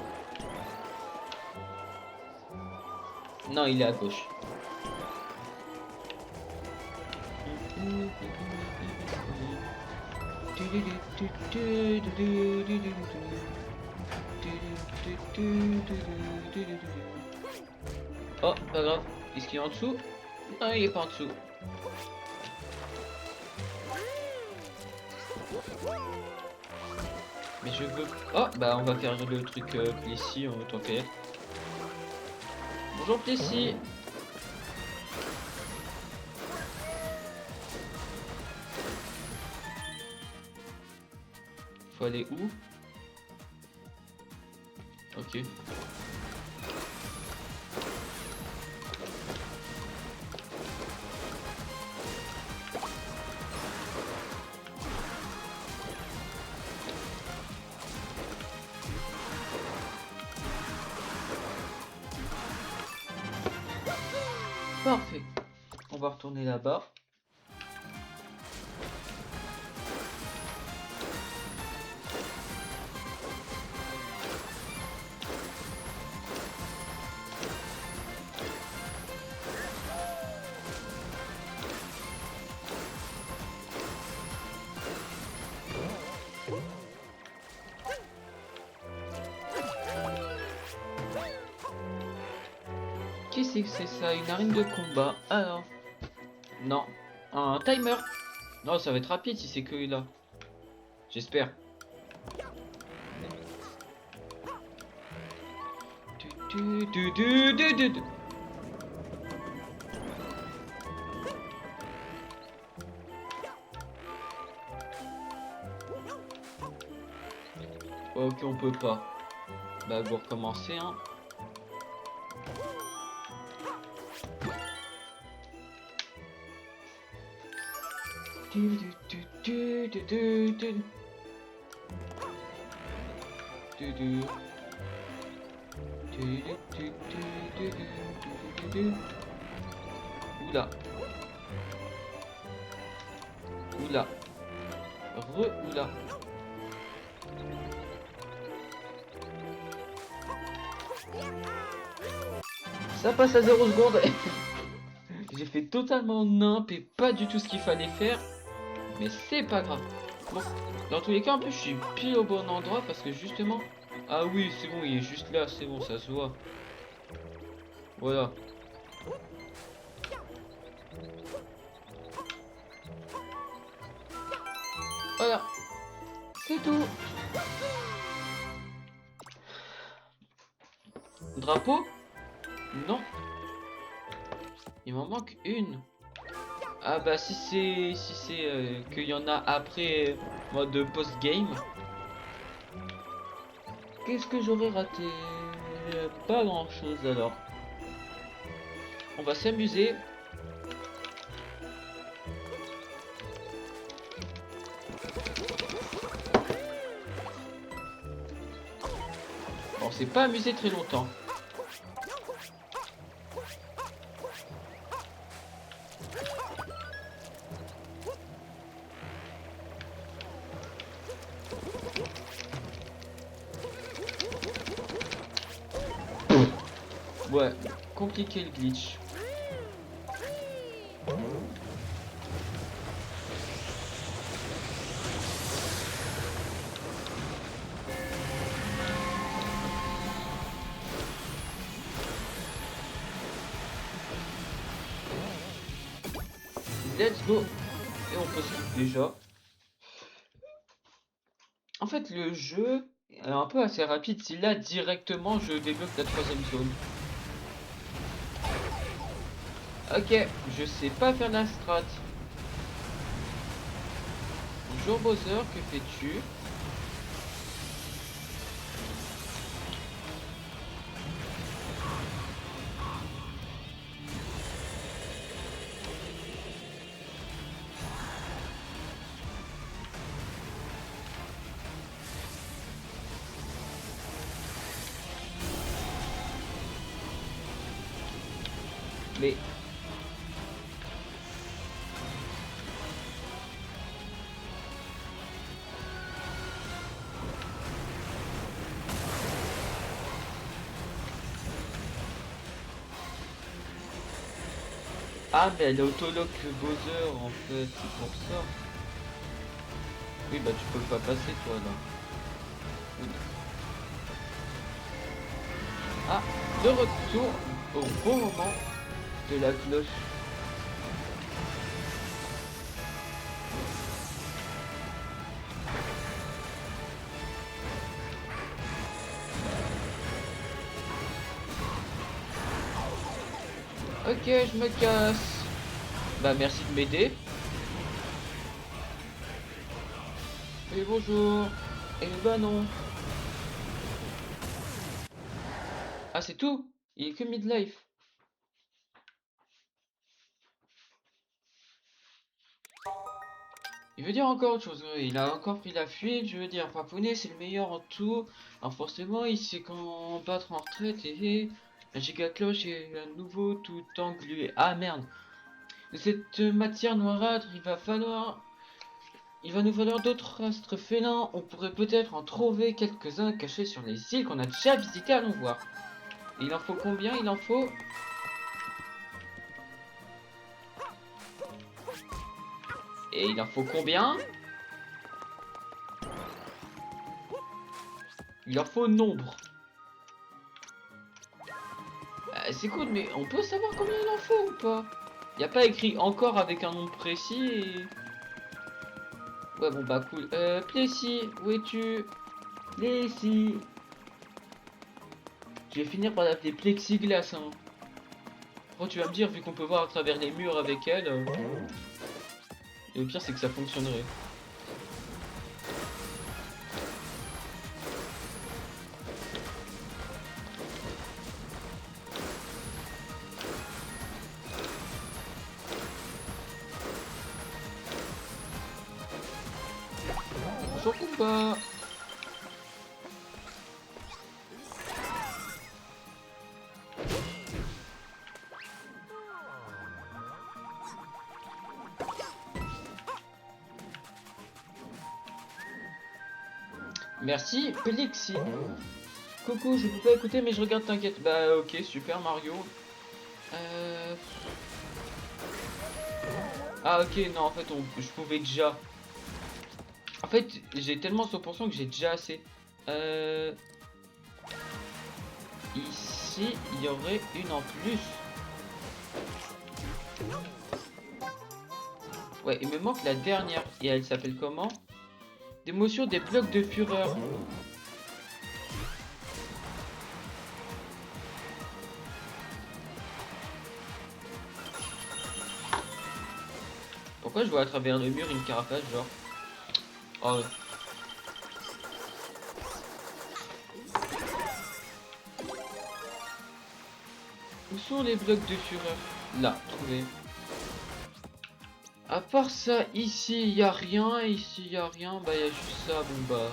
Non, il est à gauche. Oh, pas grave. Est-ce qu'il est en dessous? Non, il est pas en dessous. Mais je veux... Oh, bah on va faire le truc Plessis, tant qu'à être. Bonjour Plessis. Faut aller où? Ok. Parfait. On va retourner là-bas. Qu'est-ce que c'est ça? Une arène de combat. Alors. Non. Un timer. Non, ça va être rapide si c'est que là. J'espère. Ok, on peut pas. Bah, vous recommencez, hein. Oula. Oula. Oula. Ça passe à 0 secondes. J'ai fait totalement nimp et pas du tout ce qu'il fallait faire. Mais c'est pas grave. Bon, dans tous les cas, en plus, je suis pile au bon endroit parce que justement... Ah oui, c'est bon, il est juste là, c'est bon, ça se voit. Voilà. Voilà. C'est tout. Drapeau? Non. Il m'en manque une. Ah bah si c'est qu'il y en a après mode post-game. Qu'est-ce que j'aurais raté? Pas grand chose alors. On va s'amuser. On s'est pas amusé très longtemps. Ouais, compliqué le glitch. Let's go. Et on peut se déjà. En fait, le jeu est un peu assez rapide. Si là, directement, je débloque la 3ème zone. Ok, je sais pas faire la strat. Bonjour Bowser, que fais-tu? Mais... Ah, mais elle est autolock Bowser en fait, c'est pour ça. Oui, bah tu peux pas passer toi là. Oui. Ah, de retour au bon moment de la cloche. Ok, je me casse. Bah merci de m'aider. Et bonjour. Et bah non. Ah c'est tout. Il est que midlife. Il veut dire encore autre chose. Il a encore pris la fuite. Je veux dire, Papounet c'est le meilleur en tout. Alors forcément il sait quand battre en retraite et la giga cloche est à nouveau tout englué. Ah merde. De cette matière noirâtre, il va nous falloir d'autres astres félins. On pourrait peut-être en trouver quelques-uns cachés sur les îles qu'on a déjà visitées. Allons voir. Et il en faut combien? Il en faut... Et il en faut combien? Il en faut nombre. C'est cool, mais on peut savoir combien il en faut ou pas? Il n'y a pas écrit encore avec un nombre précis et... Ouais, bon bah cool. Plessis, où es-tu? Plessis. Je vais finir par l'appeler Plexiglas, hein. Oh, tu vas me dire, vu qu'on peut voir à travers les murs avec elle... Et le pire, c'est que ça fonctionnerait. Bonjour combat. Merci, Pelixi. Coucou, je peux pas écouter mais je regarde, t'inquiète. Bah ok, super Mario. Ah ok, non en fait je pouvais déjà. En fait j'ai tellement 100% que j'ai déjà assez. Ici il y aurait une en plus. Ouais, il me manque la dernière. Et elle s'appelle comment? D'émotion des blocs de fureur. Pourquoi je vois à travers le mur une carapace genre? Oh ouais. Où sont les blocs de fureur? Là, trouvé. À part ça, ici il y a rien, ici il y a rien, bah il y a juste ça, bon bah.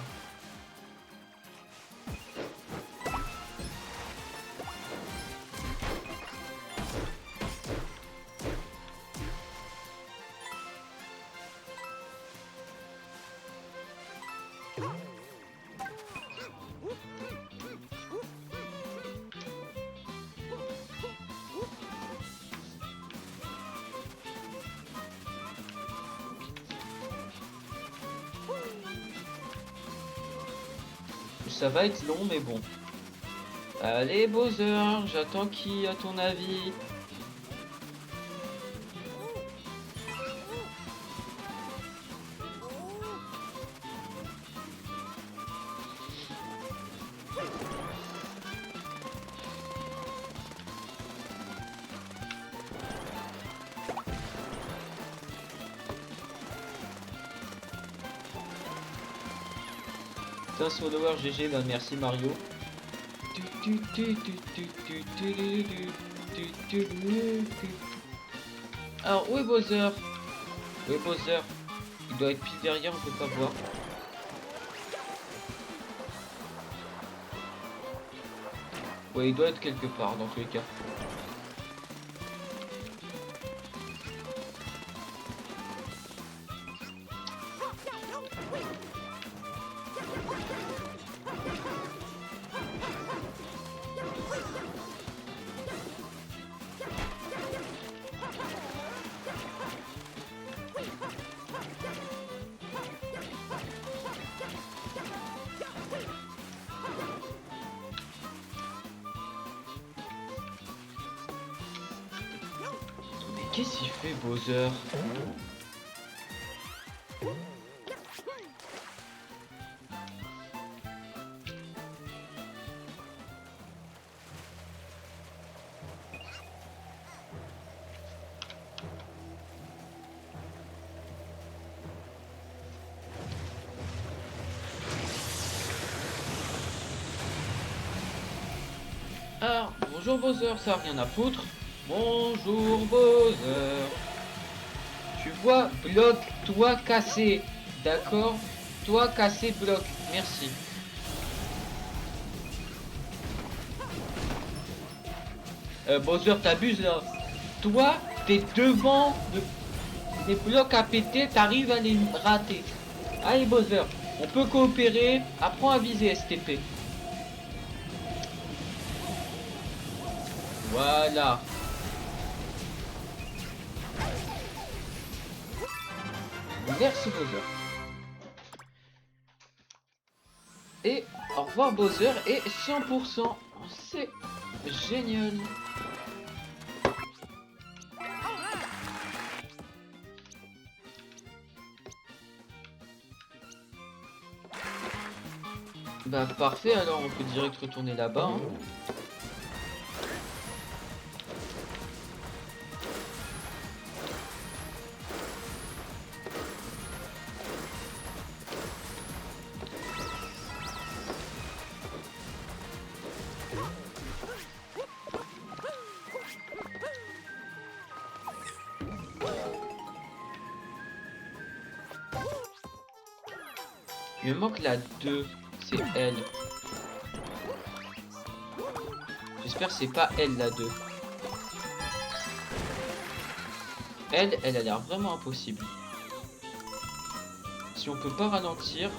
Ça va être long mais bon. Allez Bowser, j'attends qui à ton avis? Putain, follower GG, bah merci Mario. Alors où est Bowser? Où est Bowser? Il doit être pile derrière, on peut pas voir. Ouais, il doit être quelque part dans tous les cas. Mais qu'est-ce qu'il fait Bowser? Ah, bonjour Bowser, ça a rien à foutre. Bonjour Bowser. Tu vois, bloc, toi cassé. D'accord? Toi cassé, bloc. Merci. Bowser, t'abuses là. Toi, t'es devant des blocs à péter, t'arrives à les rater. Allez Bowser, on peut coopérer. Apprends à viser STP. Voilà. Merci Bowser. Et au revoir Bowser et 100%. C'est génial. Bah parfait, alors on peut direct retourner là-bas. Hein. Il me manque la 2, c'est elle. J'espère que c'est pas elle la 2. Elle a l'air vraiment impossible. Si on peut pas ralentir.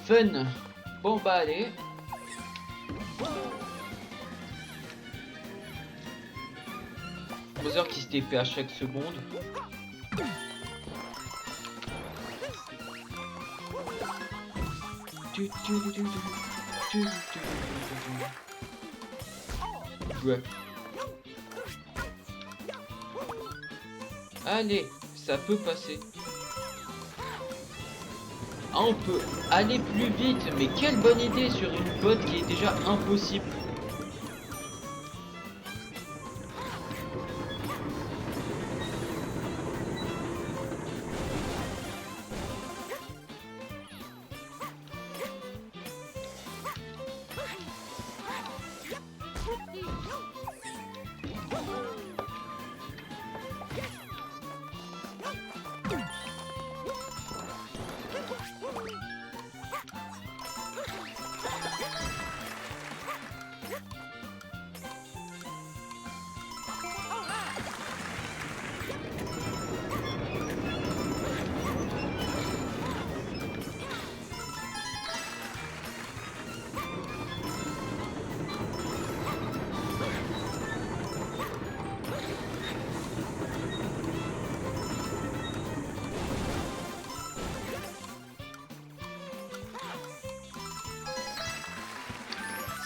fun. Bon bah allez. Bowser qui se TP à chaque seconde. Ouais. Allez, ça peut passer. Ah, on peut aller plus vite, mais quelle bonne idée sur une botte qui est déjà impossible.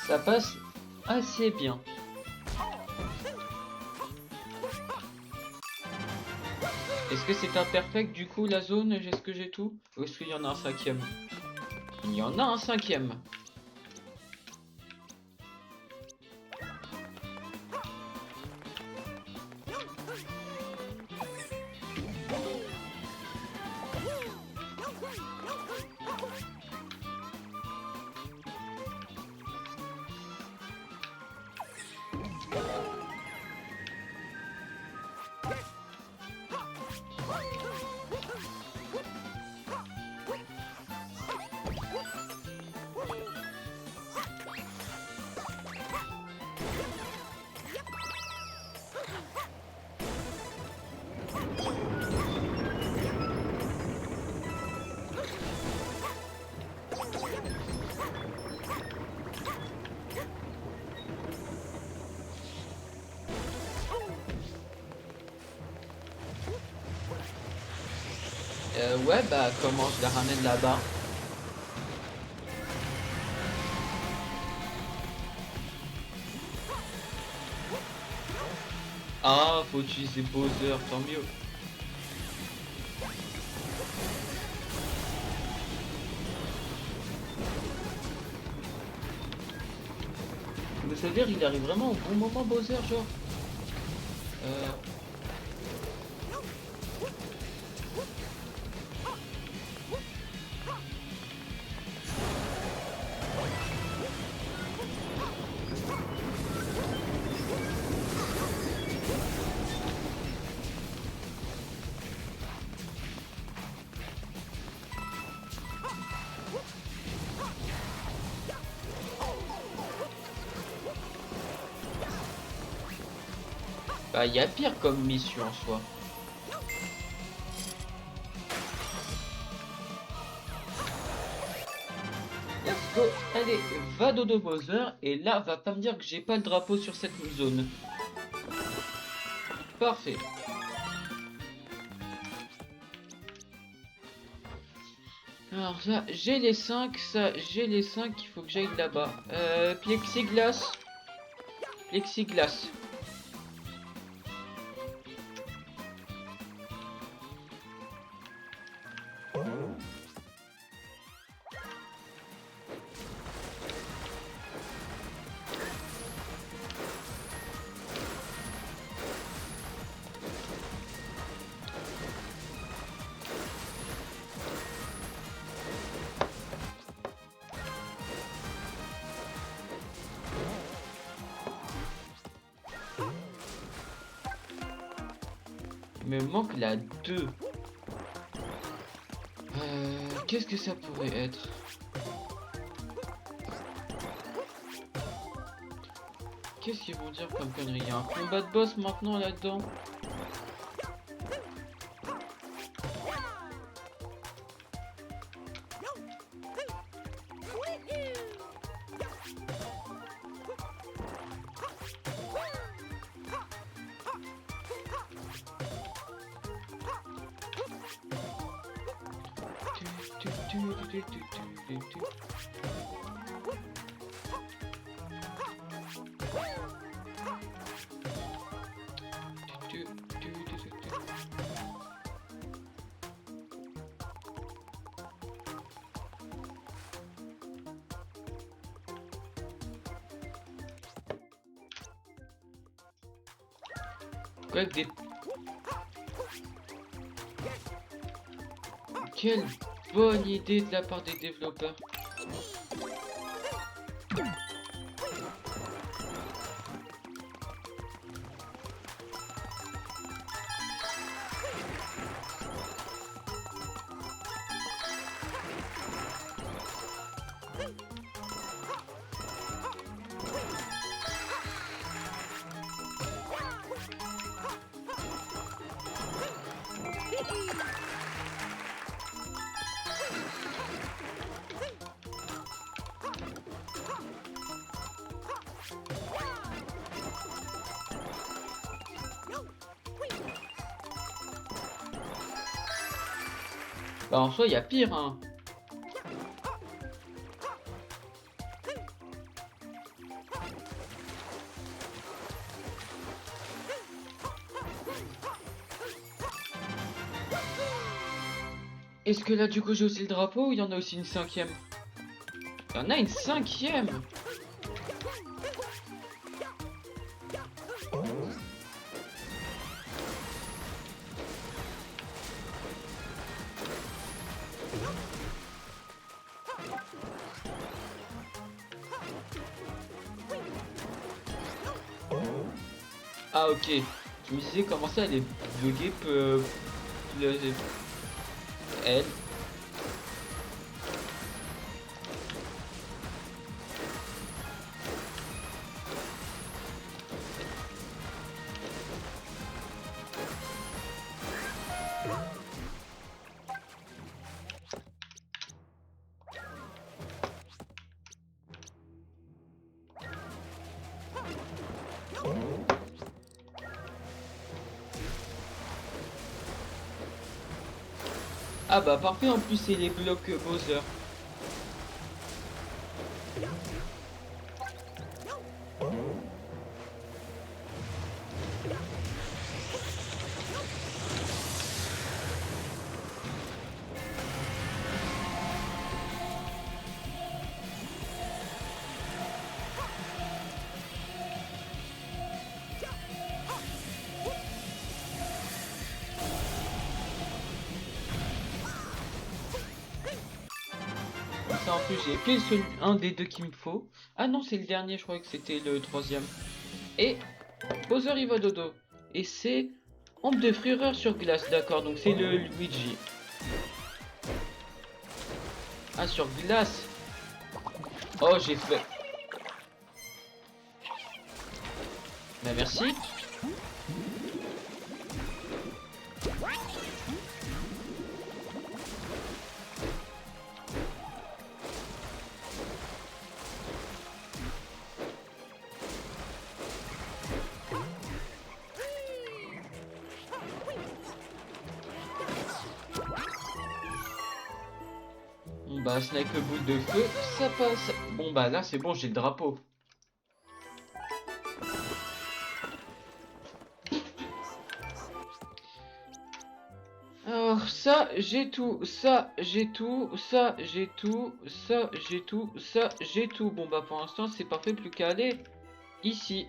Ça passe assez bien. Est-ce que c'est imperfect du coup la zone? Est-ce que j'ai tout? Ou est-ce qu'il y en a un cinquième? Il y en a un cinquième. Ouais, bah comment je la ramène là-bas? Ah, faut utiliser Bowser, tant mieux. Mais ça veut dire il arrive vraiment au bon moment Bowser, genre. Bah, y a pire comme mission en soi. Let's go. Allez, va dodo Bowser. Et là, va pas me dire que j'ai pas le drapeau sur cette zone. Parfait. Alors ça, j'ai les 5, ça, j'ai les 5, il faut que j'aille là-bas. Plexiglas. Plexiglas. Il me manque la 2. Qu'est-ce que ça pourrait être? Qu'est-ce qu'ils vont dire comme connerie? Il y a un combat de boss maintenant là-dedans. Quoi que des... Quelle bonne idée de la part des développeurs. Bah en soi, il y a pire, hein. Est-ce que là, du coup, j'ai aussi le drapeau ou il y en a aussi une cinquième? Il y en a une cinquième! Ah ok, je me disais comment ça elle est buggée elle. Ah bah parfait, en plus c'est les blocs Bowser. Ça en plus j'ai pile un des deux qu'il me faut. Ah non c'est le dernier, je crois que c'était le troisième. Et Bowser il va dodo. Et c'est ombre de frayeur sur glace, d'accord, donc c'est le Luigi. Ah sur glace. Oh j'ai fait. Bah merci. Bon bah Snake boule de feu, ça passe. Bon bah là c'est bon, j'ai le drapeau. Alors ça j'ai tout, ça j'ai tout, ça j'ai tout, ça j'ai tout, ça j'ai tout. Bon bah pour l'instant c'est parfait, plus qu'à aller ici.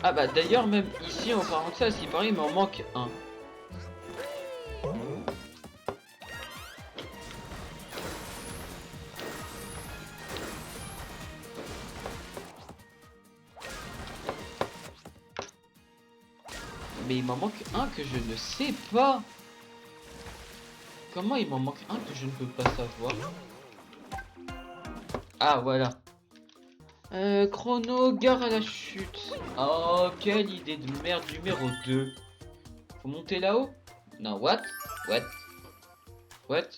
Ah bah d'ailleurs même ici en parlant de ça, si pareil il m'en manque un. Mais il m'en manque un que je ne sais pas. Comment il m'en manque un que je ne peux pas savoir? Ah voilà. Chrono, gare à la chute. Oh, quelle idée de merde numéro 2. Faut monter là-haut? Non, what? What? What?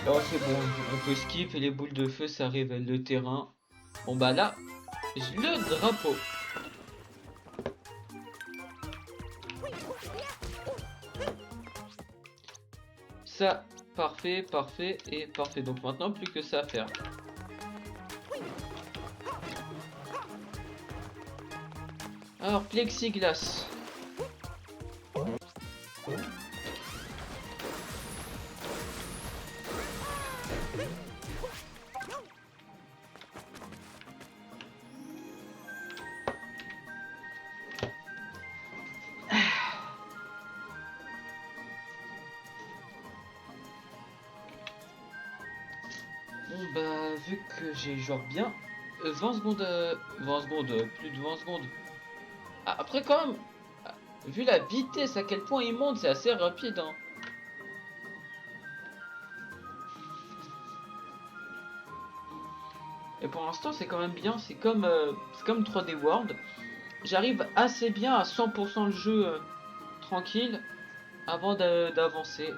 Oh c'est bon, on peut skip et les boules de feu ça révèle le terrain. Bon bah là, j'ai le drapeau. Ça, parfait, parfait et parfait. Donc maintenant plus que ça à faire. Alors plexiglas. Bon bah vu que j'ai genre bien 20 secondes, 20 secondes, plus de 20 secondes. Ah, après quand même, vu la vitesse à quel point il monte, c'est assez rapide hein. Et pour l'instant c'est quand même bien, c'est comme 3D World. J'arrive assez bien à 100% le jeu tranquille avant d'avancer.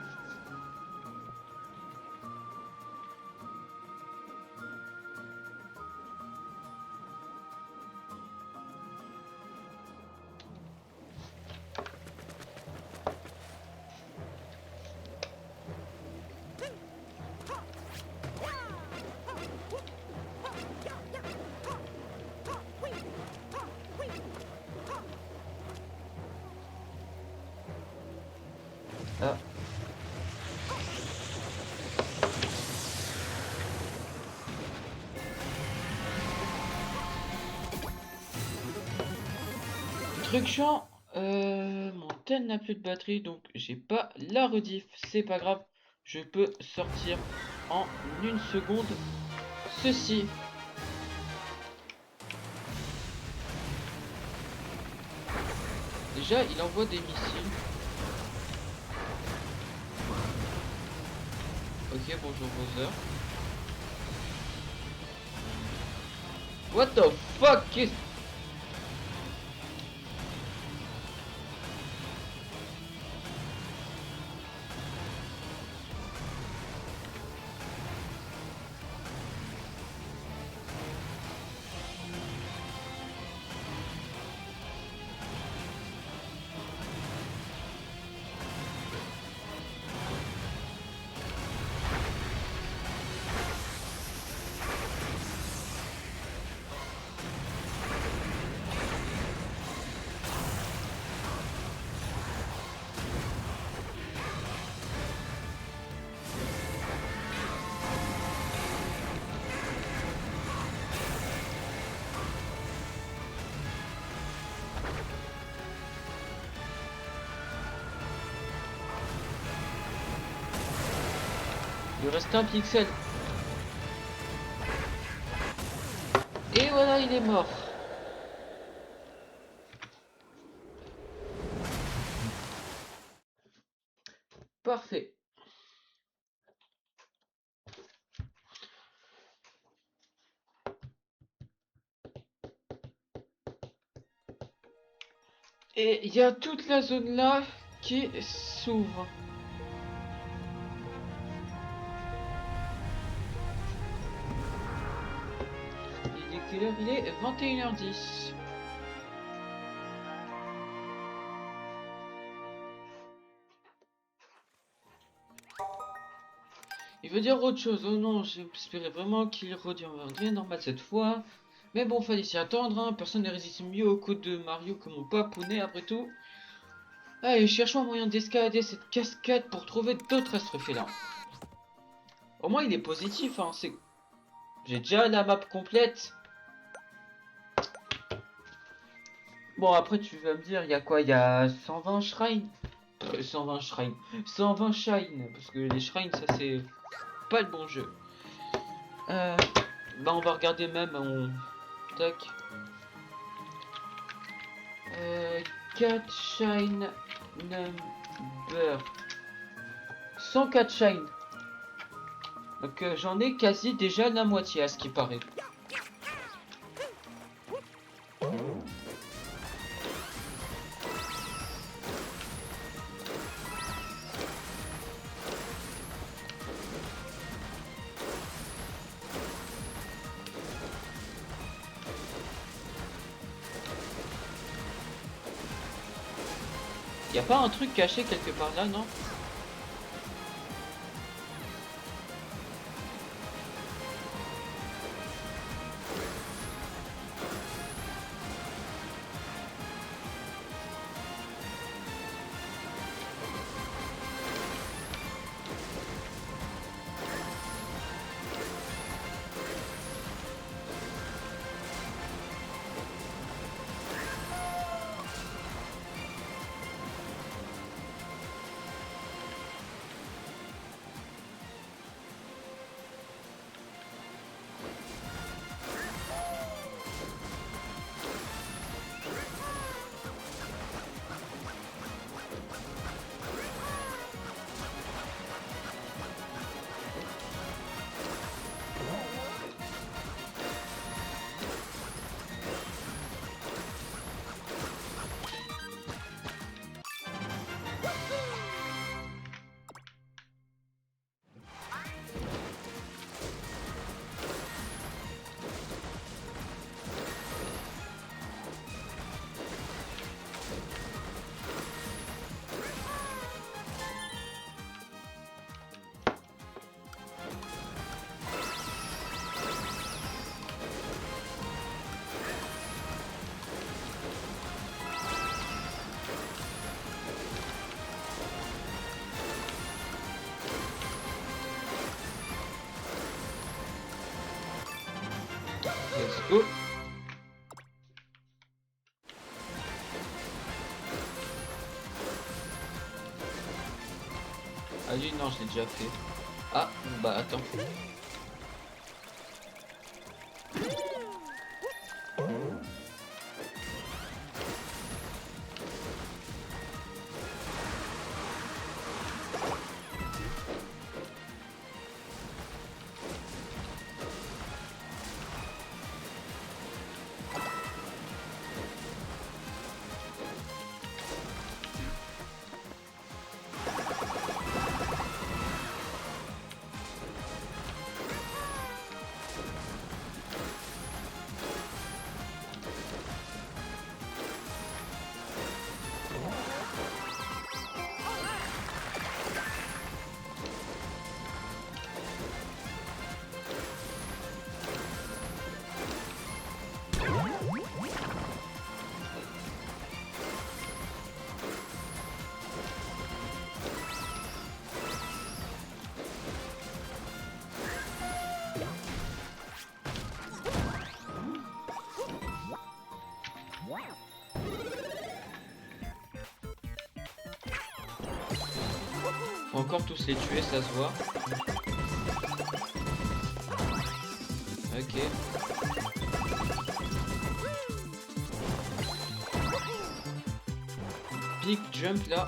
Ah. Truc chiant, mon tel n'a plus de batterie donc j'ai pas la rediff, c'est pas grave, je peux sortir en une seconde ceci. Déjà il envoie des missiles. Ok bonjour Bowser. What the fuck is... Il reste un pixel. Et voilà il est mort. Parfait. Et il y a toute la zone là qui s'ouvre. Il est quelle heure? Il est 21h10. Il veut dire autre chose. Oh non, j'espérais vraiment qu'il redeviendrait normal cette fois. Mais bon, fallait s'y attendre, hein. Personne ne résiste mieux au code de Mario que mon papounet après tout. Allez, cherchons un moyen d'escalader cette cascade pour trouver d'autres astrophélins. Au moins, il est positif, hein. J'ai déjà la map complète. Bon, après, tu vas me dire, il y a quoi? Il y a 120 shrines? 120 shrines. 120 shrines. Parce que les shrines, ça, c'est pas le bon jeu. Bah, on va regarder même. Tac. 4 shine number. 104 shine. Donc j'en ai quasi déjà la moitié à ce qui paraît. Y a pas un truc caché quelque part là, non? Let's go. Ah lui non, je l'ai déjà fait. Ah bah attends. Faut encore tous les tuer, ça se voit. Ok. Big jump là.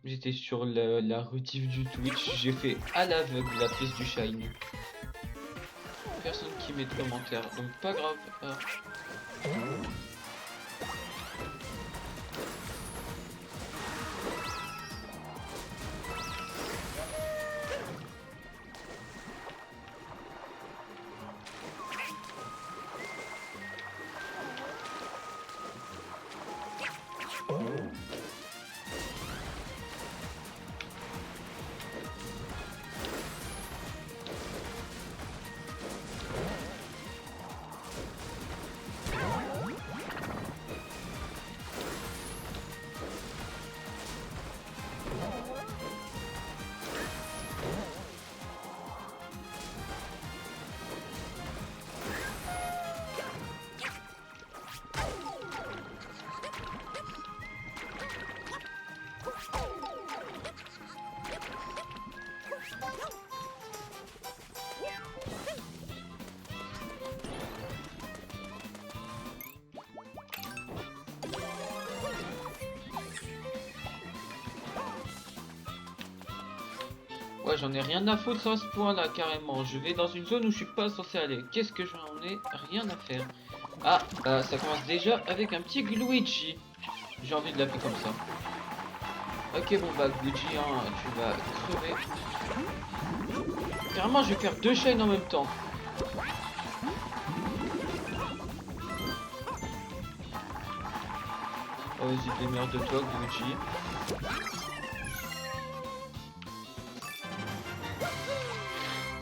J'étais sur la rediff du Twitch, j'ai fait à l'aveugle la prise du Shine. Personne qui met de commentaires, donc pas grave. Ah. Ouais, j'en ai rien à foutre à ce point là, carrément. Je vais dans une zone où je suis pas censé aller. Qu'est-ce que j'en ai rien à faire? Ah, ça commence déjà avec un petit Luigi. J'ai envie de l'appeler comme ça. Ok, bon bah Gucci, hein, tu vas crever. Carrément, je vais faire deux chaînes en même temps. Oh, vas-y, démerde de toi, Gucci.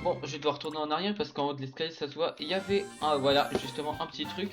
Bon, je dois retourner en arrière parce qu'en haut de l'escalier, ça se voit. Il y avait un, voilà, justement, un petit truc.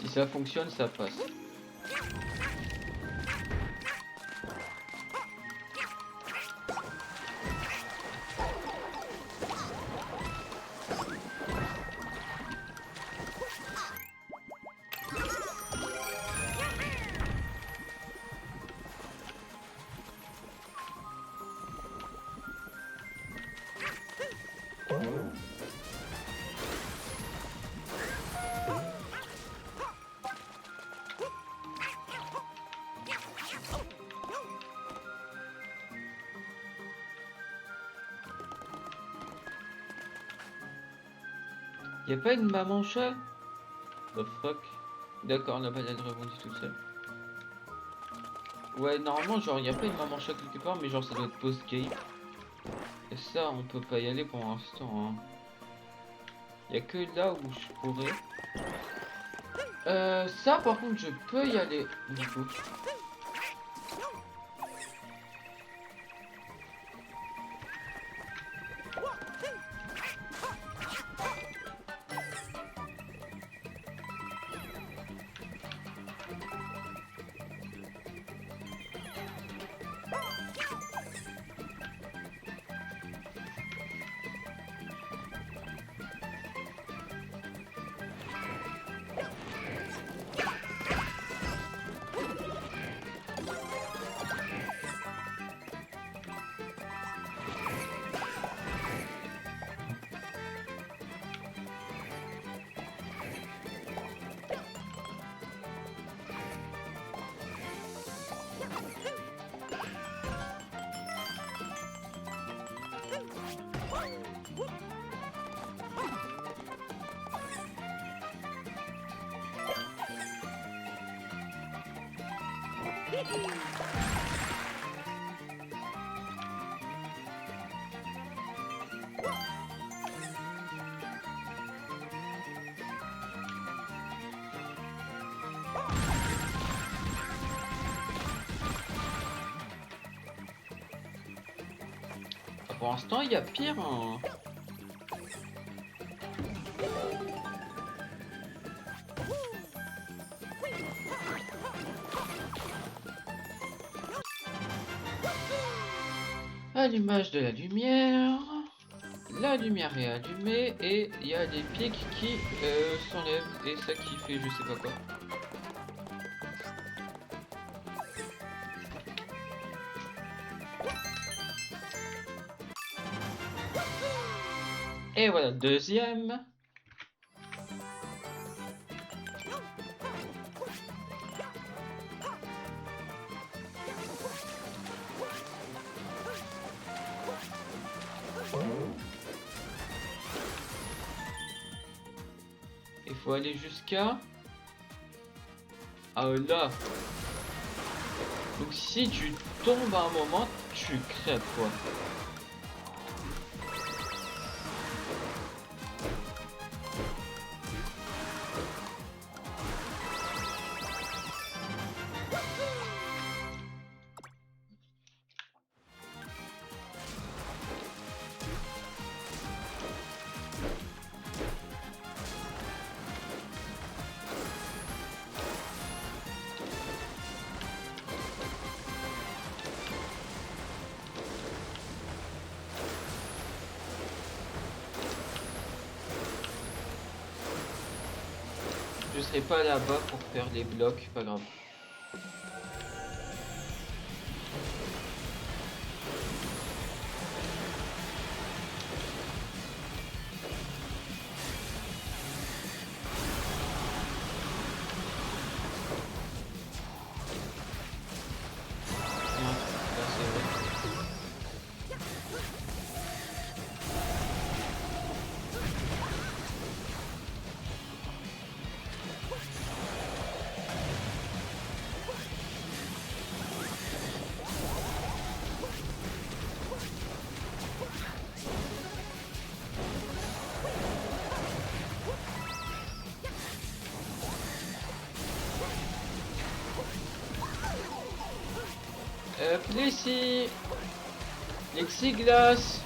Si ça fonctionne, ça passe. Y a pas une maman chat? The fuck? D'accord, la balle elle rebondit toute seule. Ouais, normalement, genre, y a pas une maman chat quelque part, mais genre, ça doit être post-game. Et ça, on peut pas y aller pour l'instant, hein. Y a que là où je pourrais. Ça, par contre, je peux y aller, du coup. Pour l'instant, il y a pire, hein. Allumage de la lumière. La lumière est allumée et il y a des pics qui s'enlèvent et ça qui fait je sais pas quoi. Et voilà, deuxième. Il faut aller jusqu'à... Ah là. Donc si tu tombes à un moment, tu crèves quoi. je serai pas là-bas pour faire des blocs, pas grave. Merde, là, c'est vrai. Plessis, Plexiglas.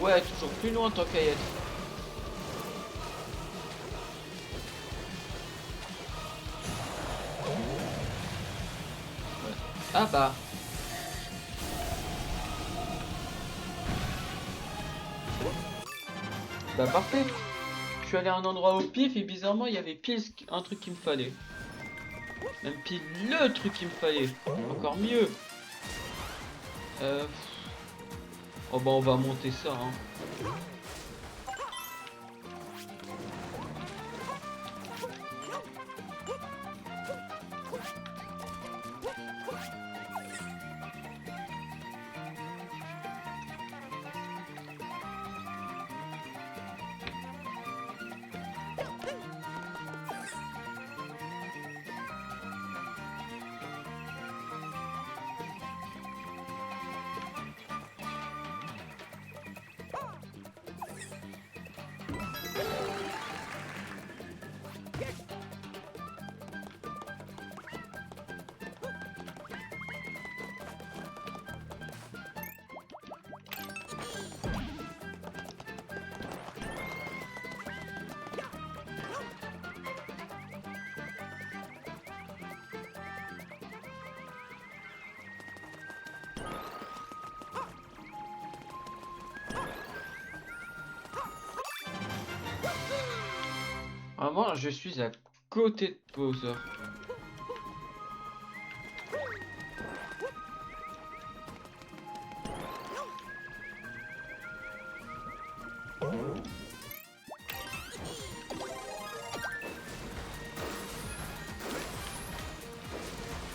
Ouais, toujours plus loin tant qu'à y être. Ouais. Ah bah. Bah parfait. Je suis allé à un endroit au pif et bizarrement il y avait pile un truc qu'il me fallait. Même pile le truc qu'il me fallait. Encore mieux. Oh bah on va monter ça hein. Vraiment, je suis à côté de Bowser.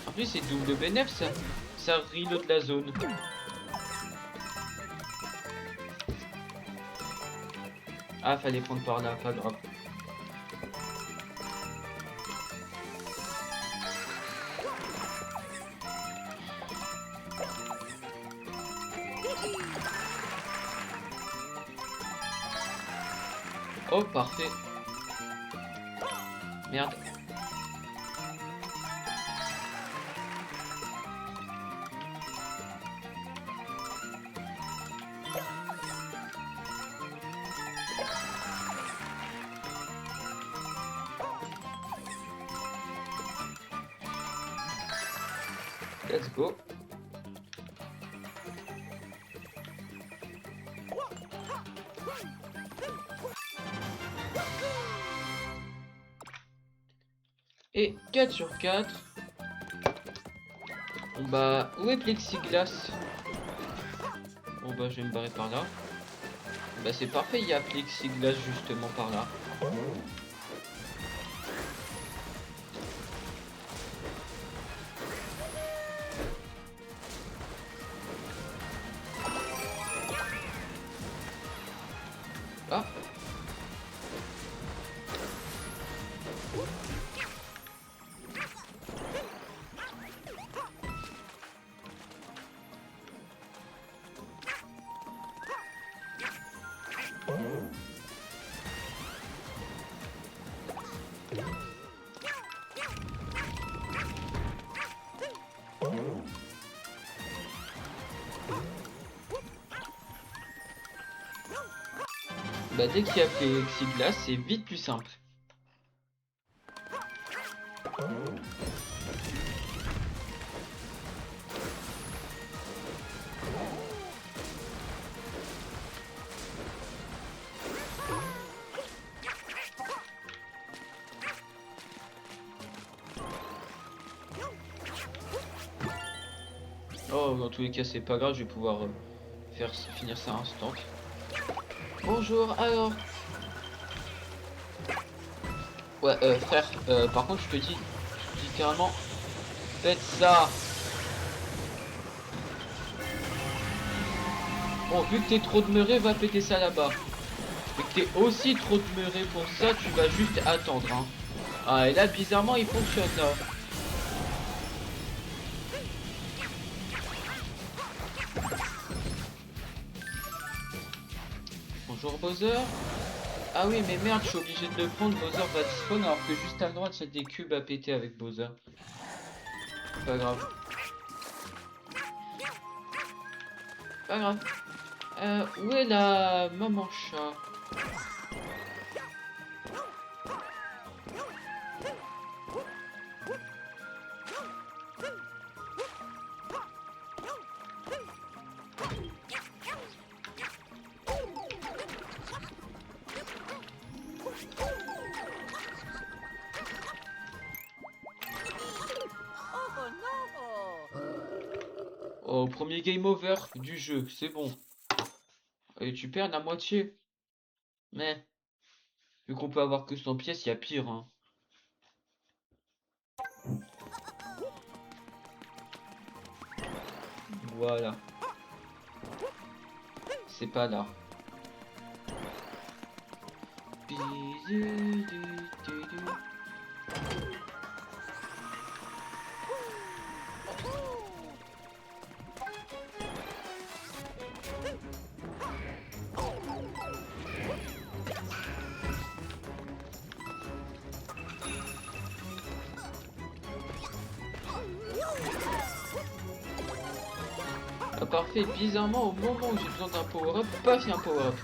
En plus, c'est double bénéf ça. Ça reload la zone. Ah, fallait prendre par là, pas grave. Oh, parfait. Merde. Let's go. Et 4 sur 4. Bon bah, où est Plexiglas? Bon bah, je vais me barrer par là. Bah c'est parfait, il y a Plexiglas justement par là. Ah. Bah dès qu'il y a Plexiglas, c'est vite plus simple. dans tous les cas, c'est pas grave, je vais pouvoir finir ça instant. Bonjour, alors. Ouais, frère, par contre, je te dis littéralement, faites ça. Bon, vu que t'es trop demeuré, va péter ça là-bas. Et que t'es aussi trop demeuré pour ça, tu vas juste attendre, hein. Ah, et là, bizarrement, il fonctionne, là. Bonjour, Bowser. Ah oui, mais merde, je suis obligé de le prendre. Bowser va spawn alors que juste à droite, il y a des cubes à péter avec Bowser. Pas grave. Pas grave. Où est la maman chat? Oh, premier game over du jeu, c'est bon. Et tu perds la moitié. Mais, vu qu'on peut avoir que 100 pièces, il y a pire, hein. Voilà. C'est pas là. Ah, parfait, bizarrement, au moment où j'ai besoin d'un power-up, paf, il y a un power-up.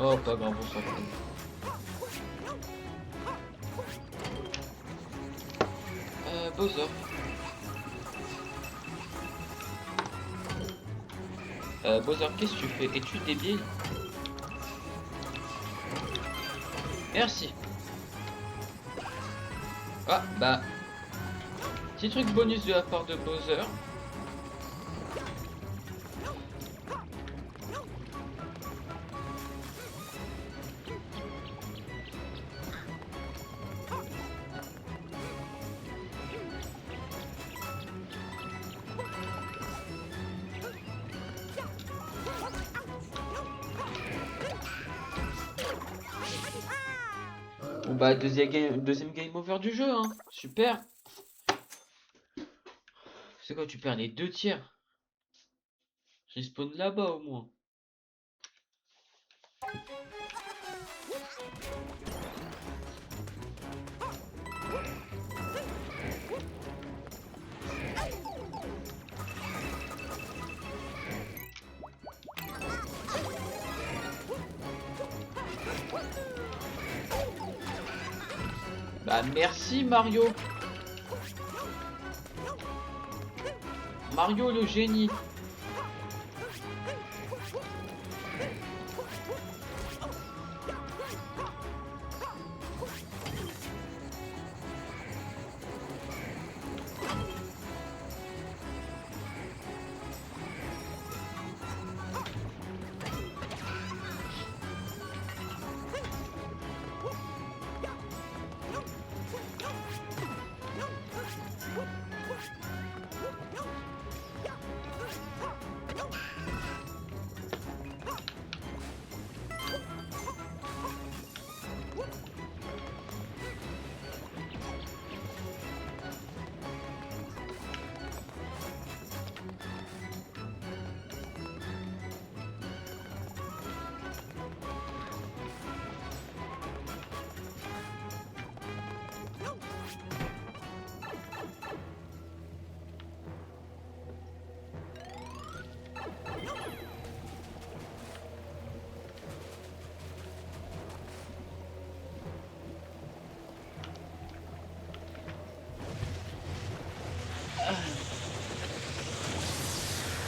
Oh, pas grave, on s'en fout. Bowser. Bowser, qu'est-ce que tu fais? Es-tu débile? Merci. Ah, bah. Petit truc bonus de la part de Bowser. Bon bah, deuxième game over du jeu, hein. Super. C'est quoi, tu perds les 2 tiers? Respawn là-bas au moins. Bah merci Mario. Mario le génie.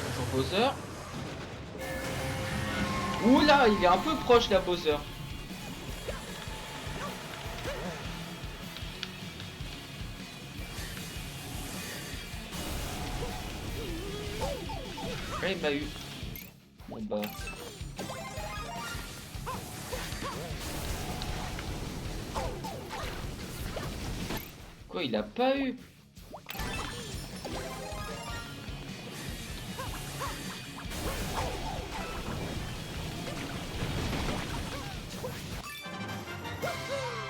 Bonjour Bowser. Oula, il est un peu proche là, Bowser. Ah, il m'a eu. Bon bah. Quoi, il a pas eu?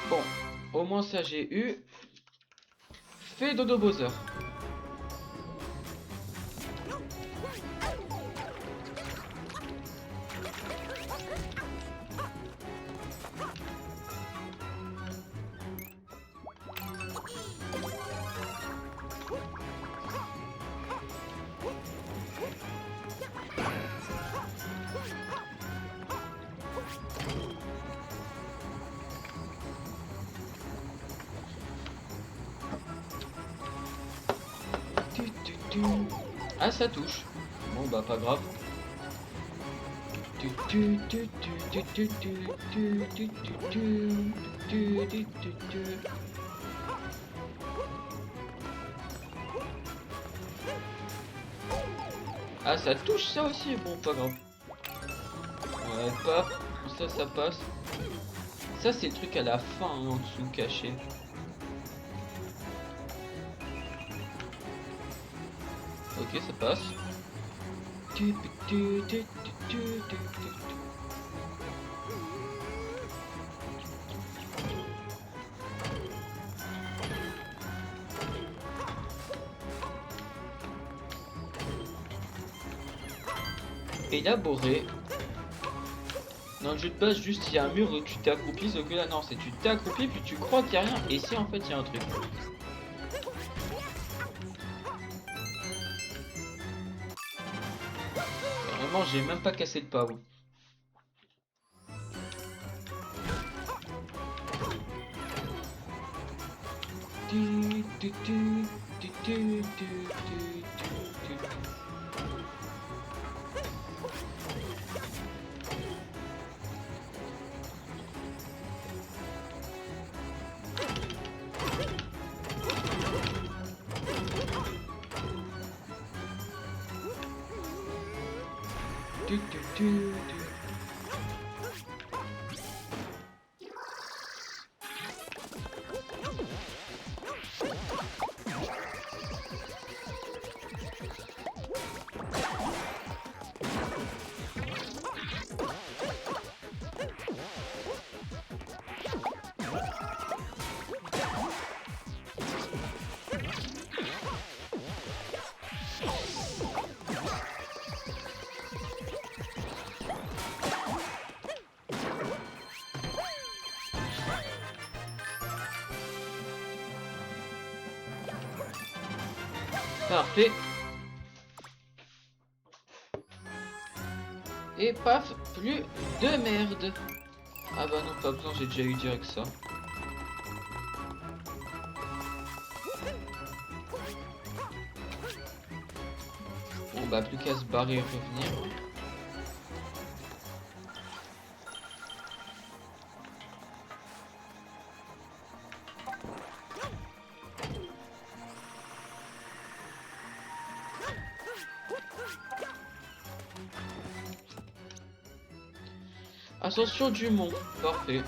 Bon, au moins ça j'ai eu. Fais dodo Bowser. Ah, ça touche. Bon bah pas grave. Ah, ça touche ça aussi. Bon, pas grave. Ouais, pas. Ça passe. Ça, c'est le truc à la fin, hein, en dessous, caché. Ok, ça passe. Élaboré. Dans le jeu de base, juste il y a un mur où tu t'es accroupi, sauf que là non, c'est tu t'es accroupi puis tu crois qu'il n'y a rien, et si en fait il y a un truc. Vraiment, j'ai même pas cassé de pas. Ouais. Parfait. Et paf, plus de merde. Ah bah non, pas besoin, j'ai déjà eu direct ça. Bon bah plus qu'à se barrer et revenir. Ascension du mont, parfait.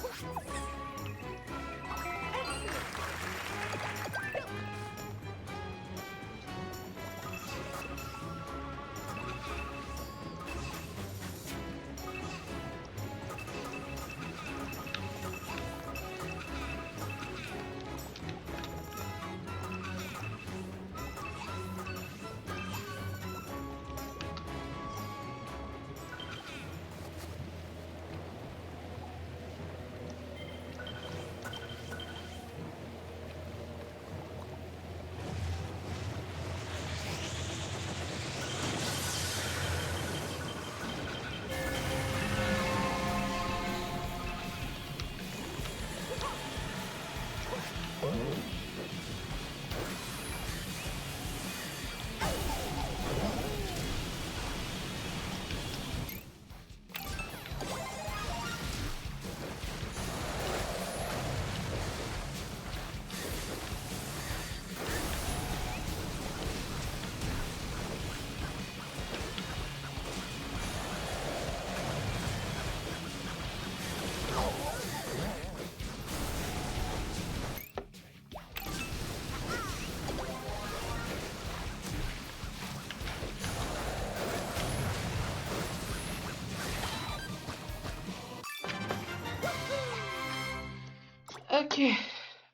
Ok,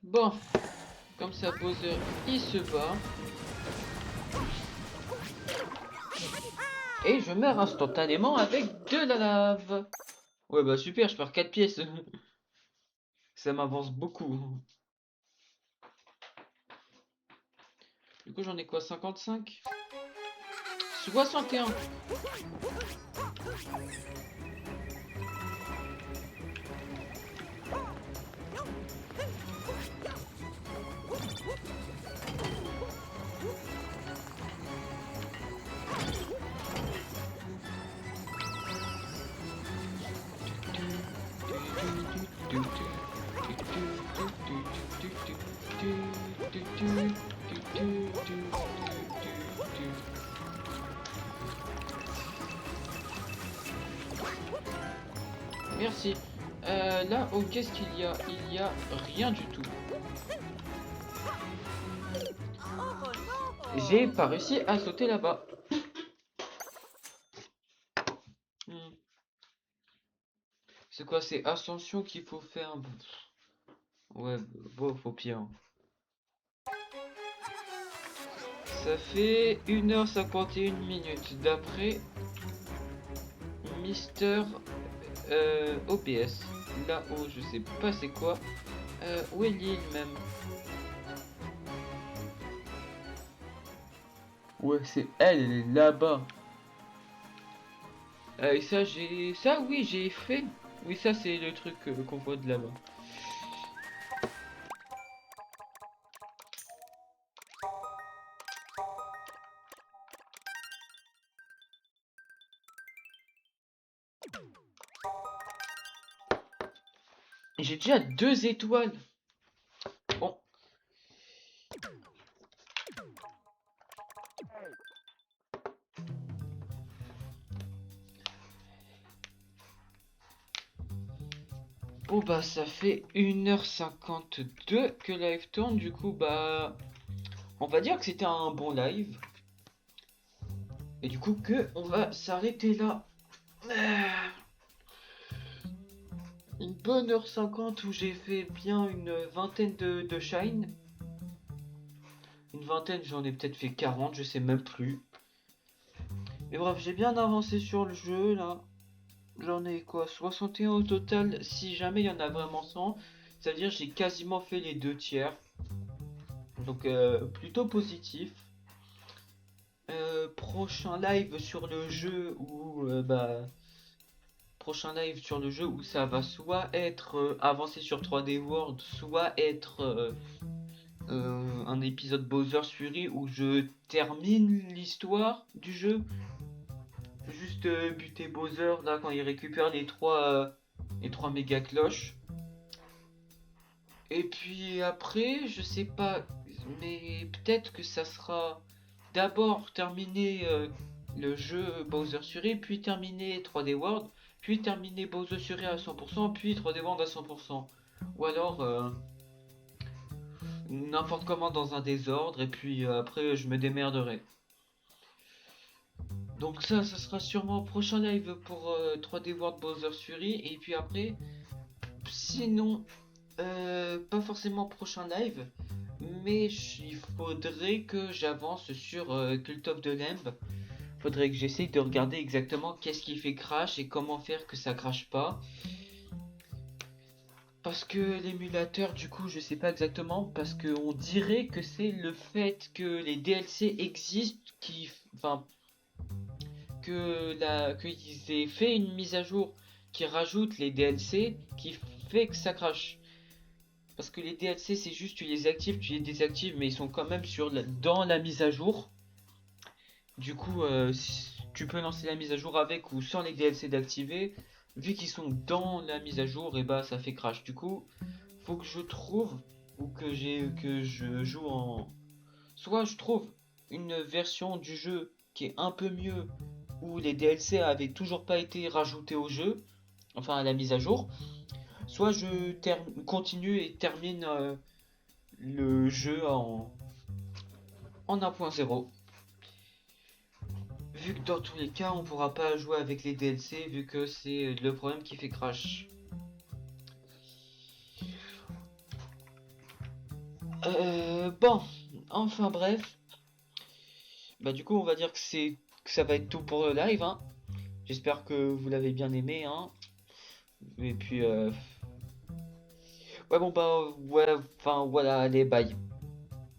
bon, comme ça Bowser il se bat. Et je meurs instantanément avec de la lave. Ouais bah super, je perds 4 pièces. Ça m'avance beaucoup. Du coup j'en ai quoi, 55? 61. Merci. Là, oh, qu'est-ce qu'il y a? Il y a rien du tout. J'ai pas réussi à sauter là-bas. Hmm. C'est quoi? C'est ascension qu'il faut faire? Ouais, bon, faut pire. Ça fait 1h51 minutes d'après Mister OBS. Là-haut, je sais pas c'est quoi. Où est l'île même? Ouais, c'est elle, elle est là-bas. Et ça, ça, oui, j'ai fait. Oui, ça, c'est le truc qu'on voit de là-bas. J'ai déjà 2 étoiles. Bon. Bon, bah, ça fait 1h52 que live tourne. Du coup, bah, on va dire que c'était un bon live. Et du coup, on va s'arrêter là. Une bonne heure 50 où j'ai fait bien une vingtaine de shine. Une vingtaine, j'en ai peut-être fait 40, je sais même plus. Mais bref, j'ai bien avancé sur le jeu là. J'en ai quoi, 61 au total. Si jamais il y en a vraiment 100, ça veut dire que j'ai quasiment fait les 2 tiers. Donc plutôt positif. Prochain live sur le jeu où prochain live sur le jeu où ça va soit être avancé sur 3D World, soit être un épisode Bowser's Fury où je termine l'histoire du jeu. Juste buter Bowser là quand il récupère les trois méga cloches. Et puis après, je sais pas, mais peut-être que ça sera d'abord terminer le jeu Bowser Fury, puis terminer 3D World, puis terminer Bowser Fury à 100%, puis 3D World à 100%. Ou alors n'importe comment dans un désordre, et puis après je me démerderai. Donc ça sera sûrement prochain live pour 3D World Bowser Fury, et puis après, sinon, pas forcément prochain live, mais il faudrait que j'avance sur Cult of the Lamb. Faudrait que j'essaye de regarder exactement qu'est-ce qui fait crash et comment faire que ça crache pas. Parce que l'émulateur, du coup, je sais pas exactement, parce qu'on dirait que c'est le fait que les DLC existent enfin, qu'ils aient fait une mise à jour qui rajoute les DLC qui fait que ça crache. Parce que les DLC, c'est juste tu les actives, tu les désactives, mais ils sont quand même dans la mise à jour. Du coup, tu peux lancer la mise à jour avec ou sans les DLC d'activer. Vu qu'ils sont dans la mise à jour, et bah ça fait crash. Du coup, faut que je trouve ou que je joue en. Soit je trouve une version du jeu qui est un peu mieux où les DLC avaient toujours pas été rajoutés au jeu, enfin à la mise à jour. Soit je continue et termine le jeu en 1.0. Vu que dans tous les cas, on pourra pas jouer avec les DLC, vu que c'est le problème qui fait crash. Bon, enfin bref. Bah du coup, on va dire que ça va être tout pour le live, hein. J'espère que vous l'avez bien aimé, hein. Et puis, ouais, bon bah, ouais, enfin voilà, allez, bye.